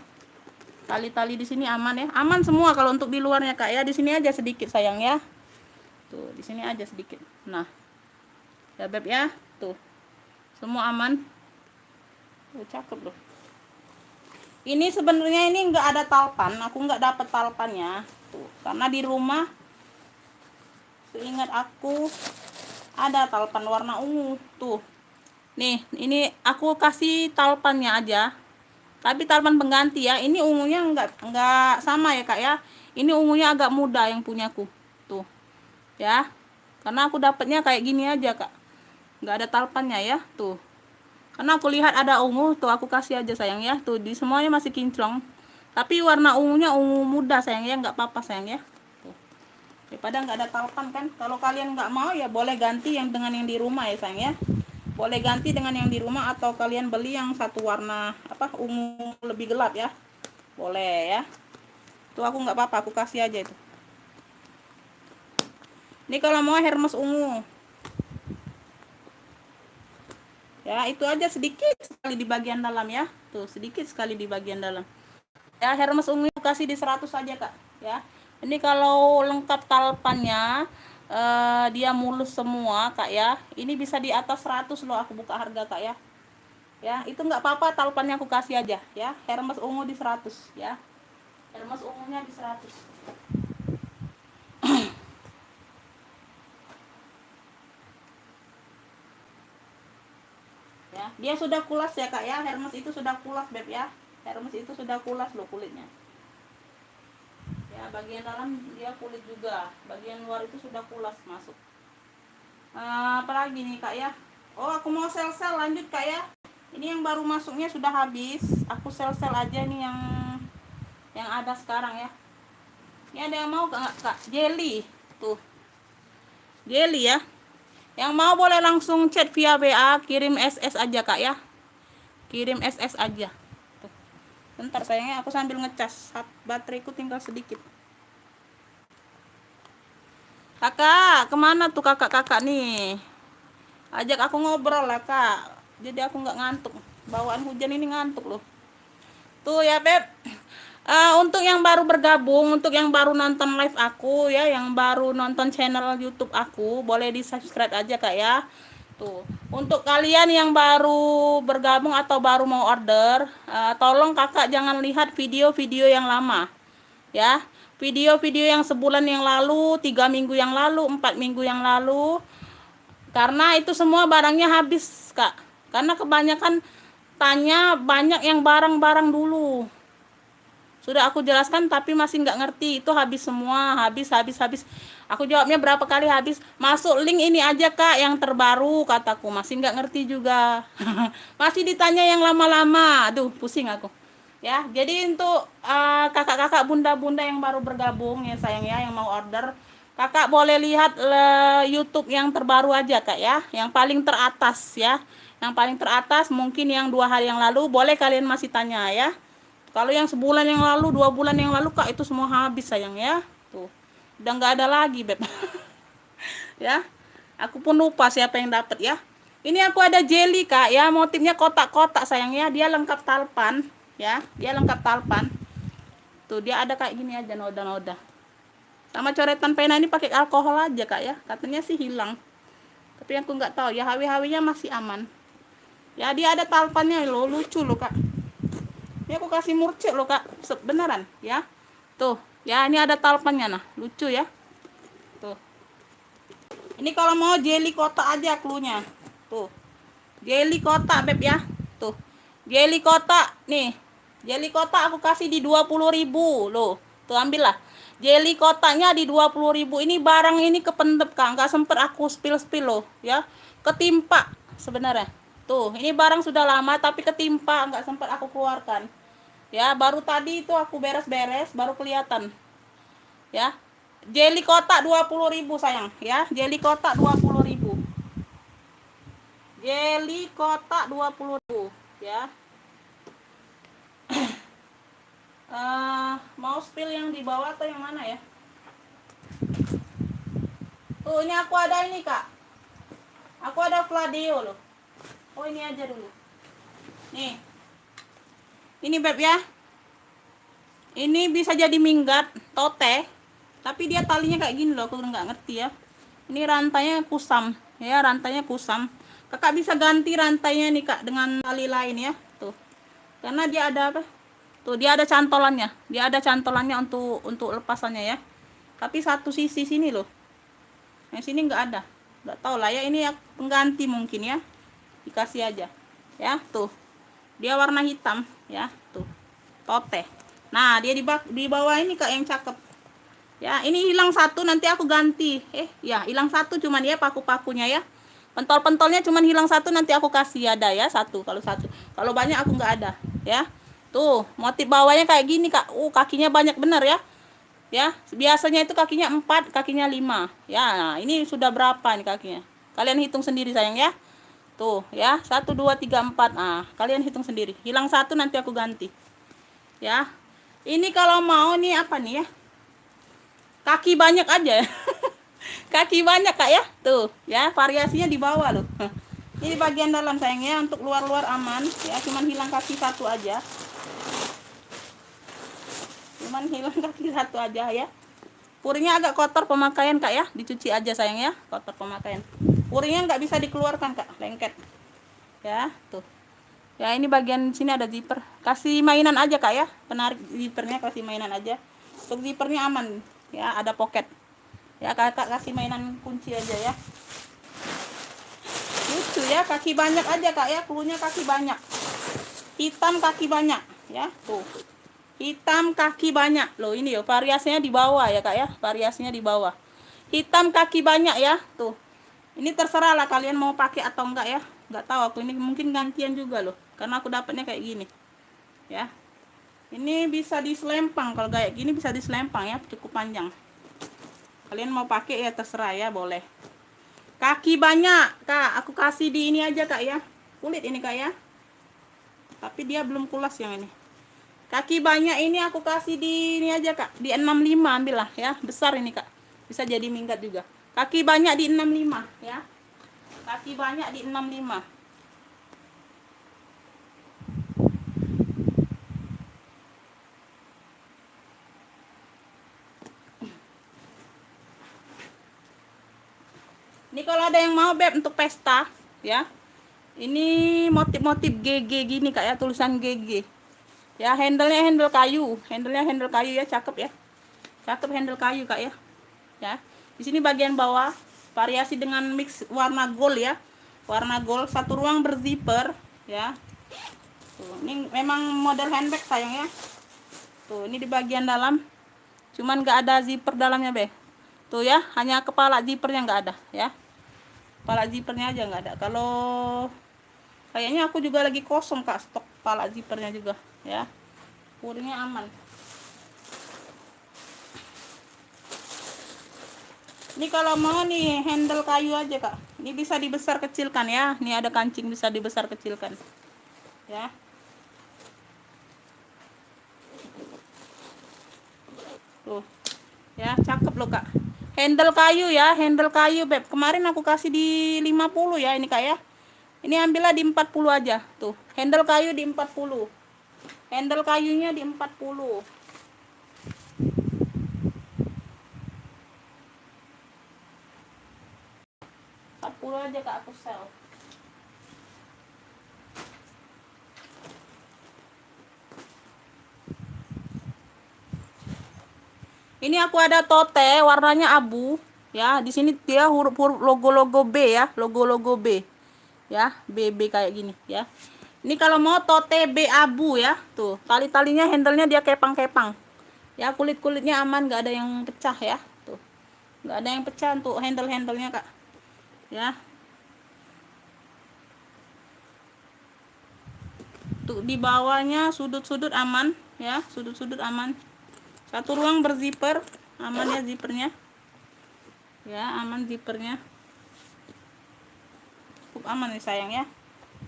tali-tali di sini aman ya, aman semua. Kalau untuk di luarnya kak ya, di sini aja sedikit sayang ya, tuh di sini aja sedikit. Nah ya beb ya, tuh semua aman. Cakep loh. Ini sebenarnya ini nggak ada talpan, aku nggak dapat talpannya tuh, karena di rumah seingat aku ada talpan warna ungu tuh. Nih ini aku kasih talpannya aja, tapi talpan pengganti ya. Ini ungunya nggak sama ya kak ya, ini ungunya agak muda yang punyaku tuh ya, karena aku dapatnya kayak gini aja kak, nggak ada talpannya ya tuh. Karena aku lihat ada ungu tuh, aku kasih aja sayang ya. Tuh di semuanya masih kinclong, tapi warna ungunya ungu muda sayang ya, nggak apa-apa sayang ya. Tuh. Daripada nggak ada talpan kan. Kalau kalian nggak mau ya boleh ganti yang dengan yang di rumah ya sayang ya. Boleh ganti dengan yang di rumah, atau kalian beli yang satu warna apa, ungu lebih gelap ya. Boleh ya. Tuh aku nggak apa-apa, aku kasih aja itu. Ini kalau mau Hermes ungu. Ya itu aja, sedikit sekali di bagian dalam ya, tuh sedikit sekali di bagian dalam ya. Hermes ungu kasih di 100 aja kak ya. Ini kalau lengkap talpannya dia mulus semua kak ya, ini bisa di atas 100 loh aku buka harga kak ya. Ya itu nggak apa-apa, talpannya aku kasih aja ya. Hermes ungu di 100 ya, Hermes ungunya di 100. Ya, dia sudah kulas ya kak ya, Hermes itu sudah kulas beb ya, Hermes itu sudah kulas loh kulitnya ya. Bagian dalam dia kulit juga, bagian luar itu sudah kulas masuk. Apalagi nih kak ya, oh aku mau sel-sel lanjut kak ya. Ini yang baru masuknya sudah habis, aku sel-sel aja nih yang ada sekarang ya. Ini ada yang mau kak jelly tuh, jelly ya. Yang mau boleh langsung chat via WA, kirim SS aja kak ya, kirim SS aja. Tuh. Bentar sayangnya, aku sambil ngecas, bateraiku tinggal sedikit. Kakak, kemana tuh kakak-kakak nih? Ajak aku ngobrol lah kak, jadi aku nggak ngantuk. Bawaan hujan ini ngantuk loh. Tuh ya beb. Untuk yang baru bergabung, untuk yang baru nonton live aku ya, yang baru nonton channel YouTube aku, boleh di subscribe aja kak ya. Tuh, untuk kalian yang baru bergabung atau baru mau order, tolong kakak jangan lihat video-video yang lama ya. Video-video yang sebulan yang lalu, 3 minggu yang lalu, 4 minggu yang lalu, karena itu semua barangnya habis kak. Karena kebanyakan tanya banyak yang barang-barang dulu. Sudah aku jelaskan tapi masih nggak ngerti, itu habis semua, habis. Aku jawabnya berapa kali habis, masuk link ini aja kak yang terbaru, kataku. Masih nggak ngerti juga. Masih ditanya yang lama-lama, aduh pusing aku ya. Jadi untuk kakak-kakak bunda-bunda yang baru bergabung ya sayang ya, yang mau order, kakak boleh lihat YouTube yang terbaru aja kak ya, yang paling teratas ya, yang paling teratas. Mungkin yang 2 hari yang lalu boleh kalian masih tanya ya. Kalau yang sebulan yang lalu, 2 bulan yang lalu kak, itu semua habis sayang ya. Tuh, udah nggak ada lagi beb. Ya, aku pun lupa siapa yang dapat ya. Ini aku ada jelly kak ya, motifnya kotak-kotak sayang ya. Dia lengkap talpan ya, dia lengkap talpan. Tuh dia ada kayak gini aja, noda-noda. Sama coretan pena ini pakai alkohol aja kak ya. Katanya sih hilang, tapi aku nggak tahu ya, HW-HW-nya masih aman. Ya dia ada talpannya loh, lucu loh kak. Ini aku kasih murcek loh kak, beneran ya. Tuh ya, ini ada talpannya, nah lucu ya. Tuh, ini kalau mau jelly kotak aja klunya. Tuh jelly kotak beb ya. Tuh jelly kotak nih, jelly kotak aku kasih di 20.000 loh. Tuh ambil lah, jelly kotaknya di 20.000. Ini barang ini kependep kak, nggak sempet aku spill loh ya, ketimpa sebenarnya. Tuh, ini barang sudah lama tapi ketimpa, nggak sempat aku keluarkan. Ya, baru tadi itu aku beres-beres, baru kelihatan. Ya, jelly kotak 20.000 sayang. Ya, jelly kotak 20.000. Jelly kotak 20.000. Ya. Mau spill yang di bawah atau yang mana ya? Tuh, ini aku ada ini kak. Aku ada Fladeo loh. Oh, ini aja dulu. Nih. Ini beb ya. Ini bisa jadi minggat, tote. Tapi dia talinya kayak gini loh, aku nggak ngerti ya. Ini rantainya kusam. Ya, rantainya kusam. Kakak bisa ganti rantainya nih kak dengan tali lain ya. Tuh. Karena dia ada apa? Tuh, dia ada cantolannya. Dia ada cantolannya untuk lepasannya ya. Tapi satu sisi sini loh. Yang sini nggak ada. Nggak tahu lah ya, ini ya pengganti mungkin ya. Dikasih aja. Ya, tuh. Dia warna hitam ya, tuh. Tote. Nah, dia di bawah ini kak yang cakep. Ya, ini hilang satu, nanti aku ganti. Ya, hilang satu cuman ya paku-pakunya ya. Pentol-pentolnya cuman hilang satu, nanti aku kasih ada ya, satu. Kalau banyak aku nggak ada ya. Tuh, motif bawahnya kayak gini kak. Kakinya banyak bener ya. Ya, biasanya itu kakinya 4, kakinya 5. Ya, nah, ini sudah berapa nih kakinya? Kalian hitung sendiri sayang ya. Tuh, ya. 1 2 3 4. Nah, kalian hitung sendiri. Hilang satu nanti aku ganti. Ya. Ini kalau mau nih apa nih ya? Kaki banyak aja. Kaki banyak kak ya. Tuh, ya, variasinya di bawah loh. Ini bagian dalam sayangnya, untuk luar-luar aman ya, cuman hilang kaki satu aja. Ya. Puringnya agak kotor pemakaian kak ya, dicuci aja sayang ya, kotor pemakaian. Puringnya nggak bisa dikeluarkan kak, lengket. Ya, tuh. Ya, ini bagian sini ada zipper. Kasih mainan aja kak ya, penarik zippernya kasih mainan aja. Untuk zippernya aman ya, ada pocket. Ya, kakak kasih mainan kunci aja ya. Lucu ya, kaki banyak aja kak ya, klunya kaki banyak. Hitam kaki banyak ya, tuh. Hitam kaki banyak loh, ini yo variasinya di bawah ya kak ya, variasinya di bawah. Hitam kaki banyak ya, tuh. Ini terserah lah kalian mau pakai atau enggak ya, nggak tahu aku, ini mungkin gantian juga loh, karena aku dapatnya kayak gini ya. Ini bisa diselempang, kalau kayak gini bisa diselempang ya, cukup panjang. Kalian mau pakai ya terserah ya, boleh. Kaki banyak kak, aku kasih di ini aja kak ya, kulit ini kak ya, tapi dia belum kulas yang ini. Kaki banyak ini aku kasih di ini aja kak, di 65 ambil lah ya, besar ini kak, bisa jadi minggat juga. Kaki banyak di 65 ya, kaki banyak di 65. Ini kalau ada yang mau beb untuk pesta ya, ini motif-motif GG gini kak ya, tulisan GG ya. Handle-nya handle kayu ya, cakep ya, cakep handle kayu kak ya. Ya, di sini bagian bawah variasi dengan mix warna gold ya, warna gold, satu ruang berzipper ya. Tuh, ini memang model handbag sayang ya. Tuh, ini di bagian dalam cuman nggak ada zipper dalamnya be. Tuh ya, hanya kepala zippernya nggak ada ya, kepala zippernya aja nggak ada. Kalau kayaknya aku juga lagi kosong kak, stok kepala zippernya juga ya. Puringnya aman. Ini kalau mau nih handle kayu aja kak, ini bisa dibesar kecilkan ya. Ini ada kancing bisa dibesar kecilkan ya. Tuh ya, cakep loh kak. Handle kayu ya, handle kayu beb. Kemarin aku kasih di 50 ya ini kak ya. Ini ambillah di 40 aja. Tuh, handle kayu di 40. Handle kayunya di 40. 40 aja kak aku sel. Ini aku ada tote warnanya abu ya. Di sini dia huruf-huruf logo-logo B ya, logo-logo B. Ya, BB kayak gini ya. Ini kalau mau tote B abu ya. Tuh, tali-talinya handle-nya dia kepang-kepang. Ya, kulit-kulitnya aman, nggak ada yang pecah ya. Tuh. Nggak ada yang pecah untuk handle-handlenya kak. Ya. Tuh, di bawahnya sudut-sudut aman ya, sudut-sudut aman. Satu ruang berzipper, aman ya zippernya. Ya, aman zippernya. Cukup aman nih sayang ya.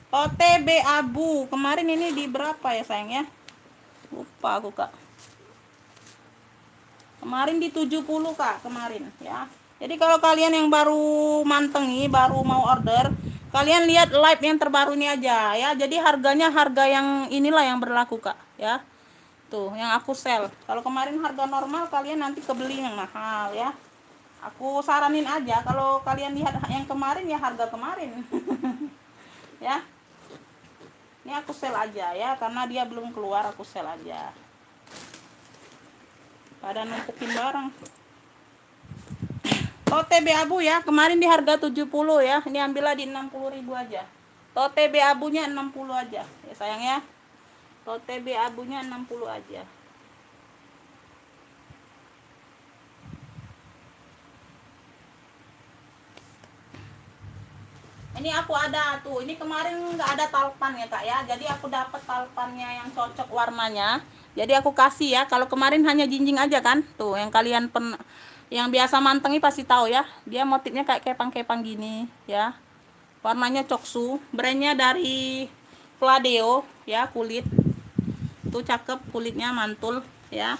OTB abu. Kemarin ini di berapa ya sayang ya? Lupa aku kak. Kemarin di 70 Kak, kemarin ya. Jadi kalau kalian yang baru mantengi, baru mau order, kalian lihat live yang terbaru ini aja ya. Jadi harganya harga yang inilah yang berlaku Kak ya. Tuh, yang aku sell. Kalau kemarin harga normal, kalian nanti kebeli yang mahal ya. Aku saranin aja kalau kalian lihat yang kemarin ya harga kemarin. Ya. Ini aku sell aja ya, karena dia belum keluar, aku sell aja. Pada numpukin barang. Tote abu ya, kemarin di harga 70 ya. Ini ambillah di 60.000 aja. Tote abunya 60 aja. Ya sayang ya. Tote abunya 60 aja. Ini aku ada tuh. Ini kemarin nggak ada talpan ya Kak ya. Jadi aku dapat talpannya yang cocok warnanya. Jadi aku kasih ya. Kalau kemarin hanya jinjing aja kan. Tuh yang kalian yang biasa mantengi pasti tahu ya. Dia motifnya kayak kepang-kepang gini ya. Warnanya coksu. Brandnya dari Fladeo ya, kulit. Tuh cakep, kulitnya mantul ya.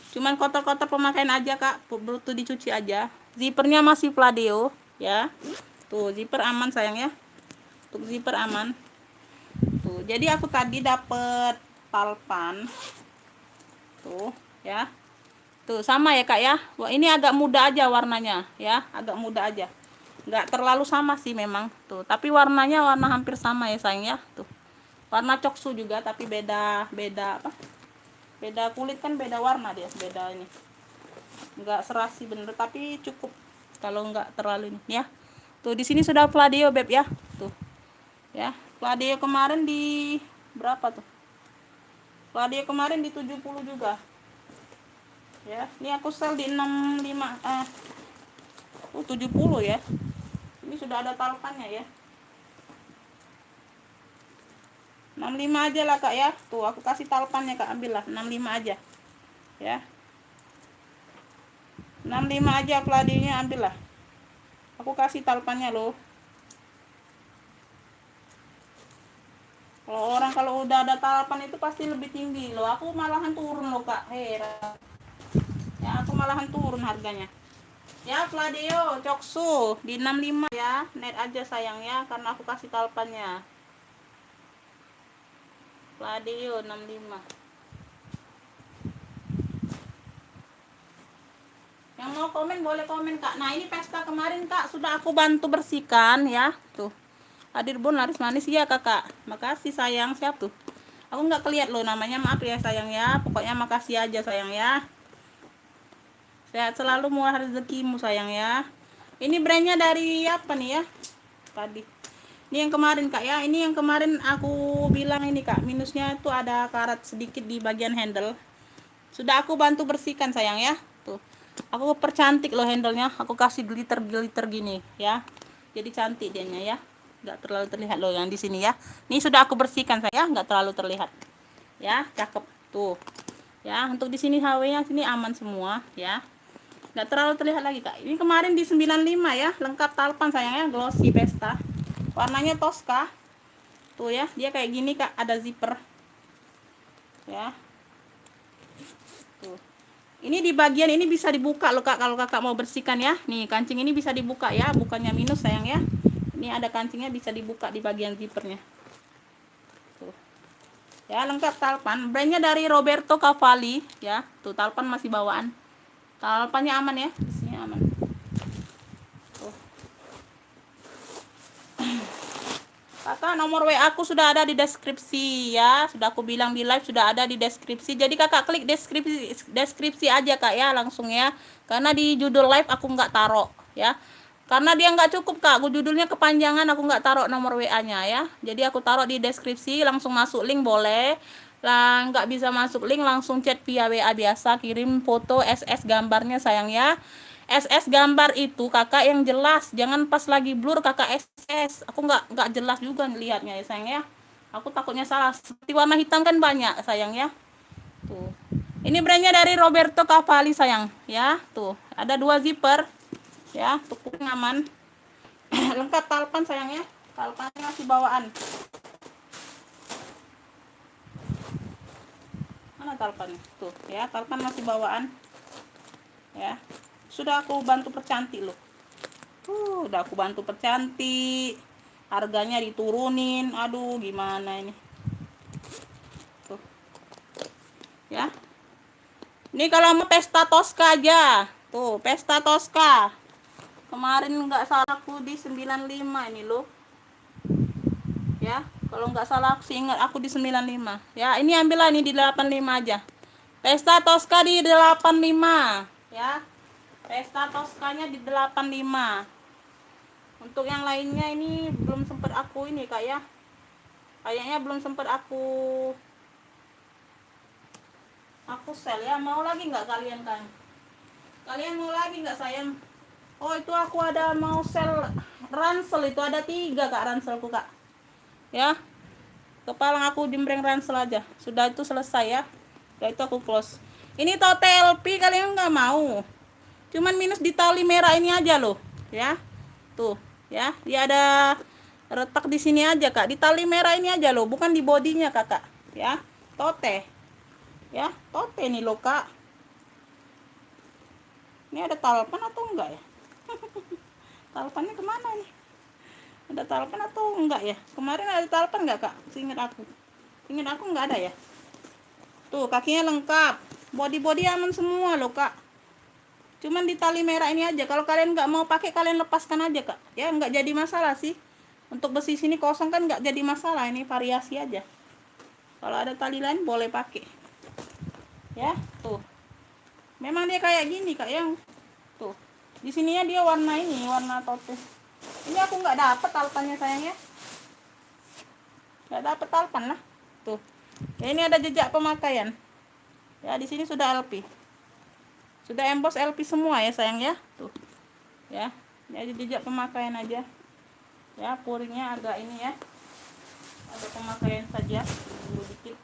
Cuman kotor-kotor pemakaian aja Kak. Butuh dicuci aja. Zippernya masih Fladeo ya. Tuh zipper aman sayang ya. Untuk zipper aman. Tuh, jadi aku tadi dapet talpan. Tuh, ya. Tuh, sama ya, Kak ya. Wah, ini agak muda aja warnanya, ya. Agak muda aja. Nggak terlalu sama sih memang. Tuh, tapi warnanya warna hampir sama ya, sayang ya. Tuh. Warna coksu juga tapi beda apa? Beda kulit kan, beda warna dia, beda ini. Nggak serasi bener tapi cukup kalau nggak terlalu ini, ya. Tuh, di sini sudah Fladeo, Beb ya. Tuh. Ya, Fladeo kemarin di berapa tuh? Fladeo kemarin di 70 juga. Ya, ini aku sell di 65 70 ya. Ini sudah ada talpannya ya. 65 aja lah Kak ya. Tuh, aku kasih talpannya Kak, ambillah 65 aja. Ya. 65 aja Fladeo-nya, ambillah. Aku kasih talpannya loh. Kalau udah ada talpan itu pasti lebih tinggi loh. Aku malahan turun loh Kak. Heran. Ya, aku malahan turun harganya. Ya, Fladeo coksu di 65 ya. Net aja sayang ya, karena aku kasih talpannya. Fladeo 65. Yang mau komen boleh komen Kak. Nah, ini pesta kemarin Kak sudah aku bantu bersihkan ya. Tuh. Hadir Bun laris manis ya Kakak. Makasih sayang. Siap tuh. Aku nggak keliat loh namanya, maaf ya sayang ya. Pokoknya makasih aja sayang ya. Sehat selalu, murah rezekimu sayang ya. Ini brandnya dari apa nih ya? Tadi. Ini yang kemarin Kak ya. Ini yang kemarin aku bilang ini Kak. Minusnya tuh ada karat sedikit di bagian handle. Sudah aku bantu bersihkan sayang ya. Tuh. Aku percantik loh handlenya. Aku kasih glitter gini ya. Jadi cantik dianya ya. Nggak terlalu terlihat loh yang di sini ya. Ini sudah aku bersihkan saya, nggak terlalu terlihat. Ya, cakep tuh. Ya, untuk di sini HW-nya sini aman semua ya. Nggak terlalu terlihat lagi Kak. Ini kemarin di 95 ya, lengkap talpan sayangnya, glossy pesta. Warnanya Tosca. Tuh ya, dia kayak gini Kak, ada zipper. Ya. Tuh. Ini di bagian ini bisa dibuka loh Kak kalau Kakak mau bersihkan ya. Nih, kancing ini bisa dibuka ya, bukannya minus sayang ya. Ini ada kancingnya bisa dibuka di bagian zippernya. Tuh. Ya, lengkap talpan. Brandnya dari Roberto Cavalli ya. Tuh, talpan masih bawaan. Talpannya aman ya. Isinya aman. Tuh. Kakak, nomor WA aku sudah ada di deskripsi ya. Sudah aku bilang di live, sudah ada di deskripsi. Jadi Kakak klik deskripsi aja Kak ya, langsung ya. Karena di judul live aku nggak taruh ya. Karena dia nggak cukup Kak, aku judulnya kepanjangan, aku nggak taruh nomor WA-nya ya. Jadi aku taruh di deskripsi, langsung masuk link boleh. Lah nggak bisa masuk link, langsung chat via WA biasa, kirim foto SS gambarnya sayang ya. SS gambar itu Kakak yang jelas, jangan pas lagi blur Kakak SS. Aku nggak jelas juga lihatnya ya sayang ya. Aku takutnya salah. Seperti warna hitam kan banyak sayang ya. Tuh. Ini brandnya dari Roberto Cavalli sayang ya. Tuh, ada 2 zipper. Ya, cukup aman. Lengkap talpan sayang ya. Talpannya masih bawaan. Mana talpannya? Tuh ya, talpan masih bawaan. sudah aku bantu percantik loh. Udah aku bantu percantik, harganya diturunin. Aduh, gimana ini tuh ya. Ini kalau mau pesta Tosca aja tuh, pesta Tosca kemarin nggak salah aku di 95 ini loh ya. Kalau nggak salah aku ingat aku di 95 ya. Ini ambillah ini di 85 aja, pesta Tosca di 85 ya. Pesta Toscanya di 85. Untuk yang lainnya ini belum sempat aku ini kak ya, kayaknya belum sempat aku sel ya. Mau lagi nggak kalian kan? Kalian mau lagi nggak sayang? Oh itu aku ada mau sel ransel, itu ada 3 kak ranselku kak ya. Kepalang aku jembreng ransel aja, sudah itu selesai ya. Udah itu aku close. Ini total LP kalian nggak mau, cuman minus di tali merah ini aja loh ya. Tuh ya, dia ada retak di sini aja kak, di tali merah ini aja loh, bukan di bodinya kakak ya. Tote ya, tote nih loh kak. Ini ada talpan atau enggak ya? Talpannya kemana nih? Ada talpan atau enggak ya? Kemarin ada talpan enggak kak? Seingat aku enggak ada ya. Tuh kakinya lengkap, body aman semua loh kak. Cuman di tali merah ini aja, kalau kalian nggak mau pakai kalian lepaskan aja kak ya, nggak jadi masalah sih. Untuk besi sini kosong kan nggak jadi masalah, ini variasi aja. Kalau ada tali lain boleh pakai ya. Tuh memang dia kayak gini kak yang tuh di sininya dia warna ini, warna tote. Ini aku nggak dapet talpannya sayang ya, nggak dapet talpan lah. Tuh ya, ini ada jejak pemakaian ya. Di sini sudah LP, sudah emboss LP semua ya sayang ya. Tuh ya, ini aja jejak pemakaian aja ya. Puringnya agak ini ya, ada pemakaian saja dulu dikit.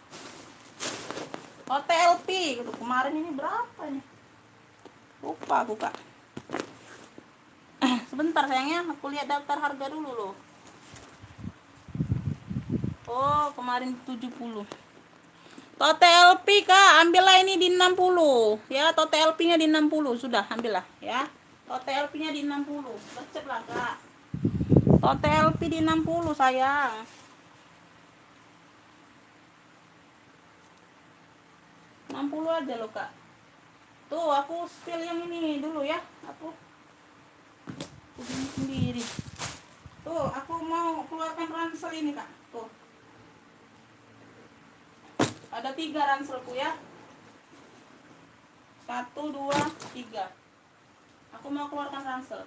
OTLP kemarin ini berapa nih, lupa aku kak. Sebentar sayangnya, aku lihat daftar harga dulu loh. Oh kemarin 70. Total LP kak, ambillah ini di 60 ya. Total LP nya di 60 sudah, ambillah ya. Total LP nya di 60, lecet lah kak. Total LP di 60 sayang. aja loh kak. Tuh aku spill yang ini dulu ya, aku sendiri. Tuh aku mau keluarkan ransel ini kak. Tuh ada 3 ranselku ya, 1, 2, 3. Aku mau keluarkan ransel.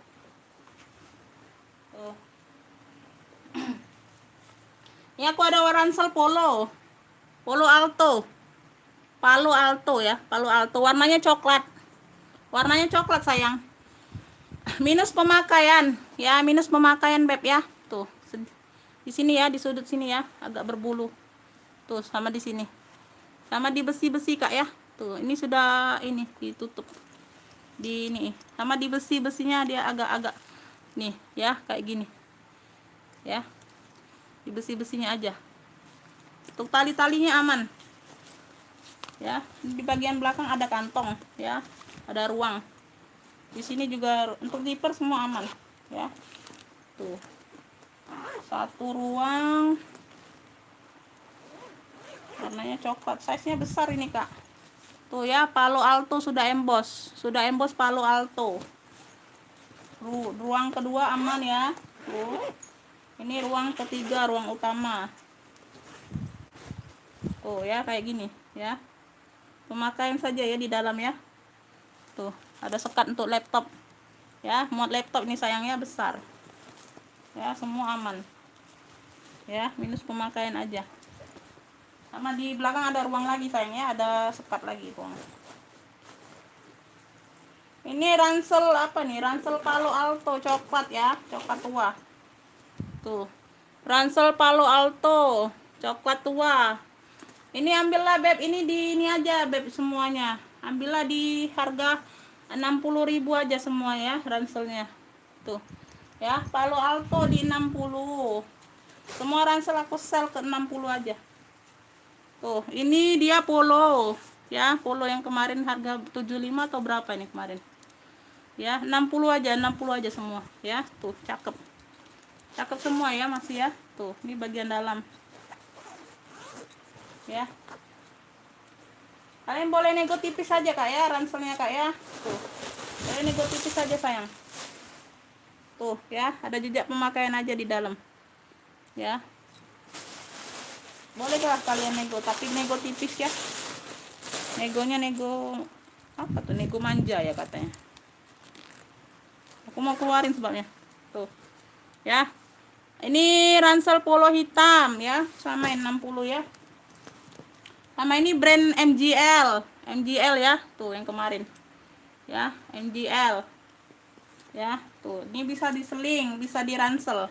Tuh ini aku ada ransel Palo Alto, Palo Alto ya, Palo Alto, warnanya coklat, sayang. Minus pemakaian ya, minus pemakaian beb ya. Tuh di sini ya, di sudut sini ya, agak berbulu. Tuh sama di sini, sama di besi kak ya. Tuh ini sudah ini ditutup di ini, sama di besinya dia agak-agak nih ya, kayak gini ya. Di besinya aja. Untuk tali-talinya aman ya. Di bagian belakang ada kantong ya, ada ruang. Di sini juga untuk zipper semua aman ya. Tuh 1 ruang, warnanya coklat, size nya besar ini kak. Tuh ya, Palo Alto sudah emboss Palo Alto. Ruang kedua aman ya. Tuh ini ruang ketiga, ruang utama. Tuh ya, kayak gini ya. Pemakaian saja ya di dalam ya. Tuh ada sekat untuk laptop ya, muat laptop ini sayangnya besar ya. Semua aman ya, minus pemakaian aja. Sama di belakang ada ruang lagi sayangnya, ada sekat lagi ruang. Ini ransel apa nih, ransel Palo Alto coklat ya, coklat tua. Tuh ransel Palo Alto coklat tua. Ini ambillah beb, ini di ini aja beb, semuanya ambillah di harga 60.000 aja semua ya ranselnya. Tuh ya, Palo Alto di 60. Semua ransel aku sel ke 60 aja. Tuh ini dia Polo ya, Polo yang kemarin harga 75 atau berapa ini kemarin. Ya, 60 aja, 60 aja semua ya. Tuh, cakep. Cakep semua ya, masih ya. Tuh, ini bagian dalam. Ya. Kalian boleh nego tipis aja Kak ya, ranselnya Kak ya. Tuh. Boleh nego tipis aja sayang. Tuh ya, ada jejak pemakaian aja di dalam. Ya. Bolehlah kalian nego, tapi nego tipis ya. Negonya nego apa tuh? Nego manja ya katanya. Aku mau keluarin sebabnya. Tuh. Ya. Ini ransel polo hitam ya, samain 60 ya. Sama ini brand MGL. MGL ya, tuh yang kemarin. Ya, MGL. Ya, tuh. Ini bisa diseling, bisa diransel.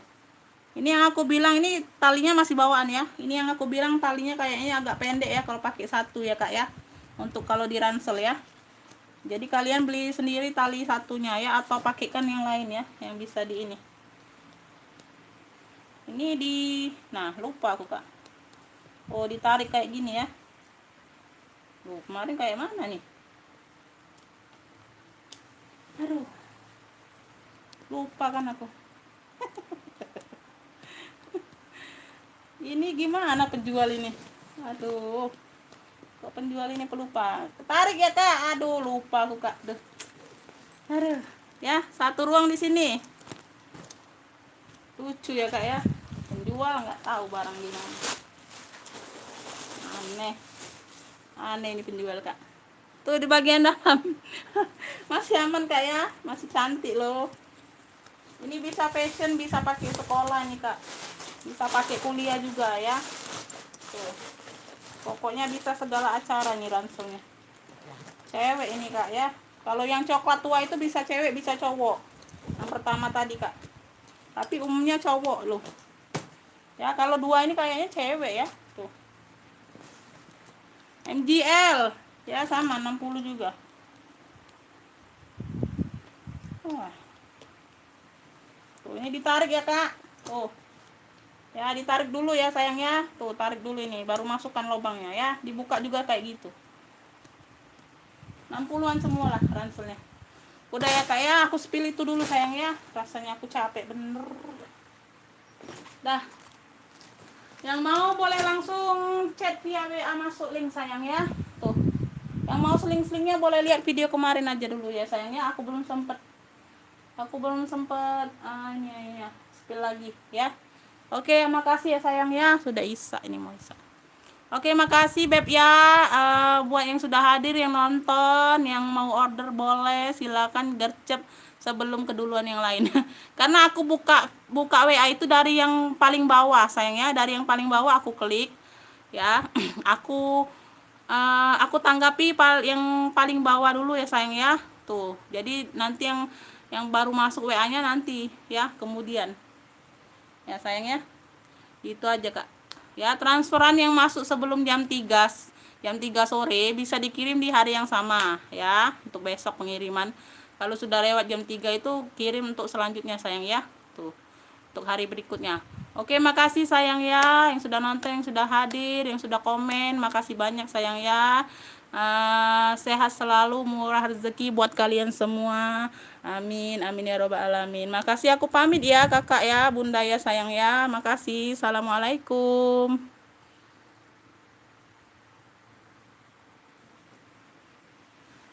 Ini yang aku bilang, ini talinya masih bawaan ya. Ini yang aku bilang talinya kayaknya agak pendek ya kalau pakai satu ya Kak ya. Untuk kalau diransel ya. Jadi kalian beli sendiri tali satunya ya, atau pakaikan yang lain ya, yang bisa di ini. Ini nah lupa aku Kak. Oh, ditarik kayak gini ya. Loh, kemarin kayak mana nih? Aduh. Lupa kan aku. Ini gimana penjual ini? Aduh. Kok penjual ini pelupa? Tarik ya Kak. Aduh, lupa aku Kak. Duh. Aduh. Ya, satu ruang di sini. Lucu ya Kak ya. Penjual nggak tahu barang di mana. Aneh. Aneh ini penjual Kak. Tuh di bagian dalam. Masih aman Kak ya. Masih cantik loh. Ini bisa fashion, bisa pakai sekolah nih Kak. Bisa pakai kuliah juga ya. Tuh. Pokoknya bisa segala acara nih ranselnya. Cewek ini Kak ya. Kalau yang coklat tua itu bisa cewek, bisa cowok. Yang pertama tadi Kak. Tapi umumnya cowok loh. Ya, kalau dua ini kayaknya cewek ya. Tuh. MGL. Ya, sama 60 juga. Wah. Tuh, ini ditarik ya, Kak. Tuh. Ya, ditarik dulu ya sayangnya. Tuh, tarik dulu ini, baru masukkan lubangnya ya. Dibuka juga kayak gitu. 60-an semua lah ranselnya. Udah ya, Kak ya. Aku spill itu dulu sayang ya. Rasanya aku capek bener. Dah. Yang mau boleh langsung chat via WA, masuk link sayang ya. Tuh. Yang mau seling-selingnya boleh lihat video kemarin aja dulu ya sayangnya. Aku belum sempet ini spill lagi ya. Oke, makasih ya sayang ya. Sudah Isa ini mau Isa. Oke, makasih Beb ya. Buat yang sudah hadir, yang nonton, yang mau order boleh silakan gercep sebelum keduluan yang lain. Karena aku buka WA itu dari yang paling bawah sayang ya. Dari yang paling bawah aku klik ya. Aku tanggapi yang paling bawah dulu ya sayang ya. Tuh. Jadi nanti yang baru masuk WA-nya nanti ya, kemudian. Ya sayang ya. Itu aja Kak. Ya, transferan yang masuk sebelum jam 3 sore bisa dikirim di hari yang sama ya, untuk besok pengiriman. Kalau sudah lewat jam 3 itu kirim untuk selanjutnya sayang ya. Tuh. Untuk hari berikutnya. Oke, makasih sayang ya yang sudah nonton, yang sudah hadir, yang sudah komen. Makasih banyak sayang ya. Sehat selalu, murah rezeki buat kalian semua. Amin, amin ya robbal alamin. Makasih, aku pamit ya kakak ya, bunda ya sayang ya. Makasih. Assalamualaikum.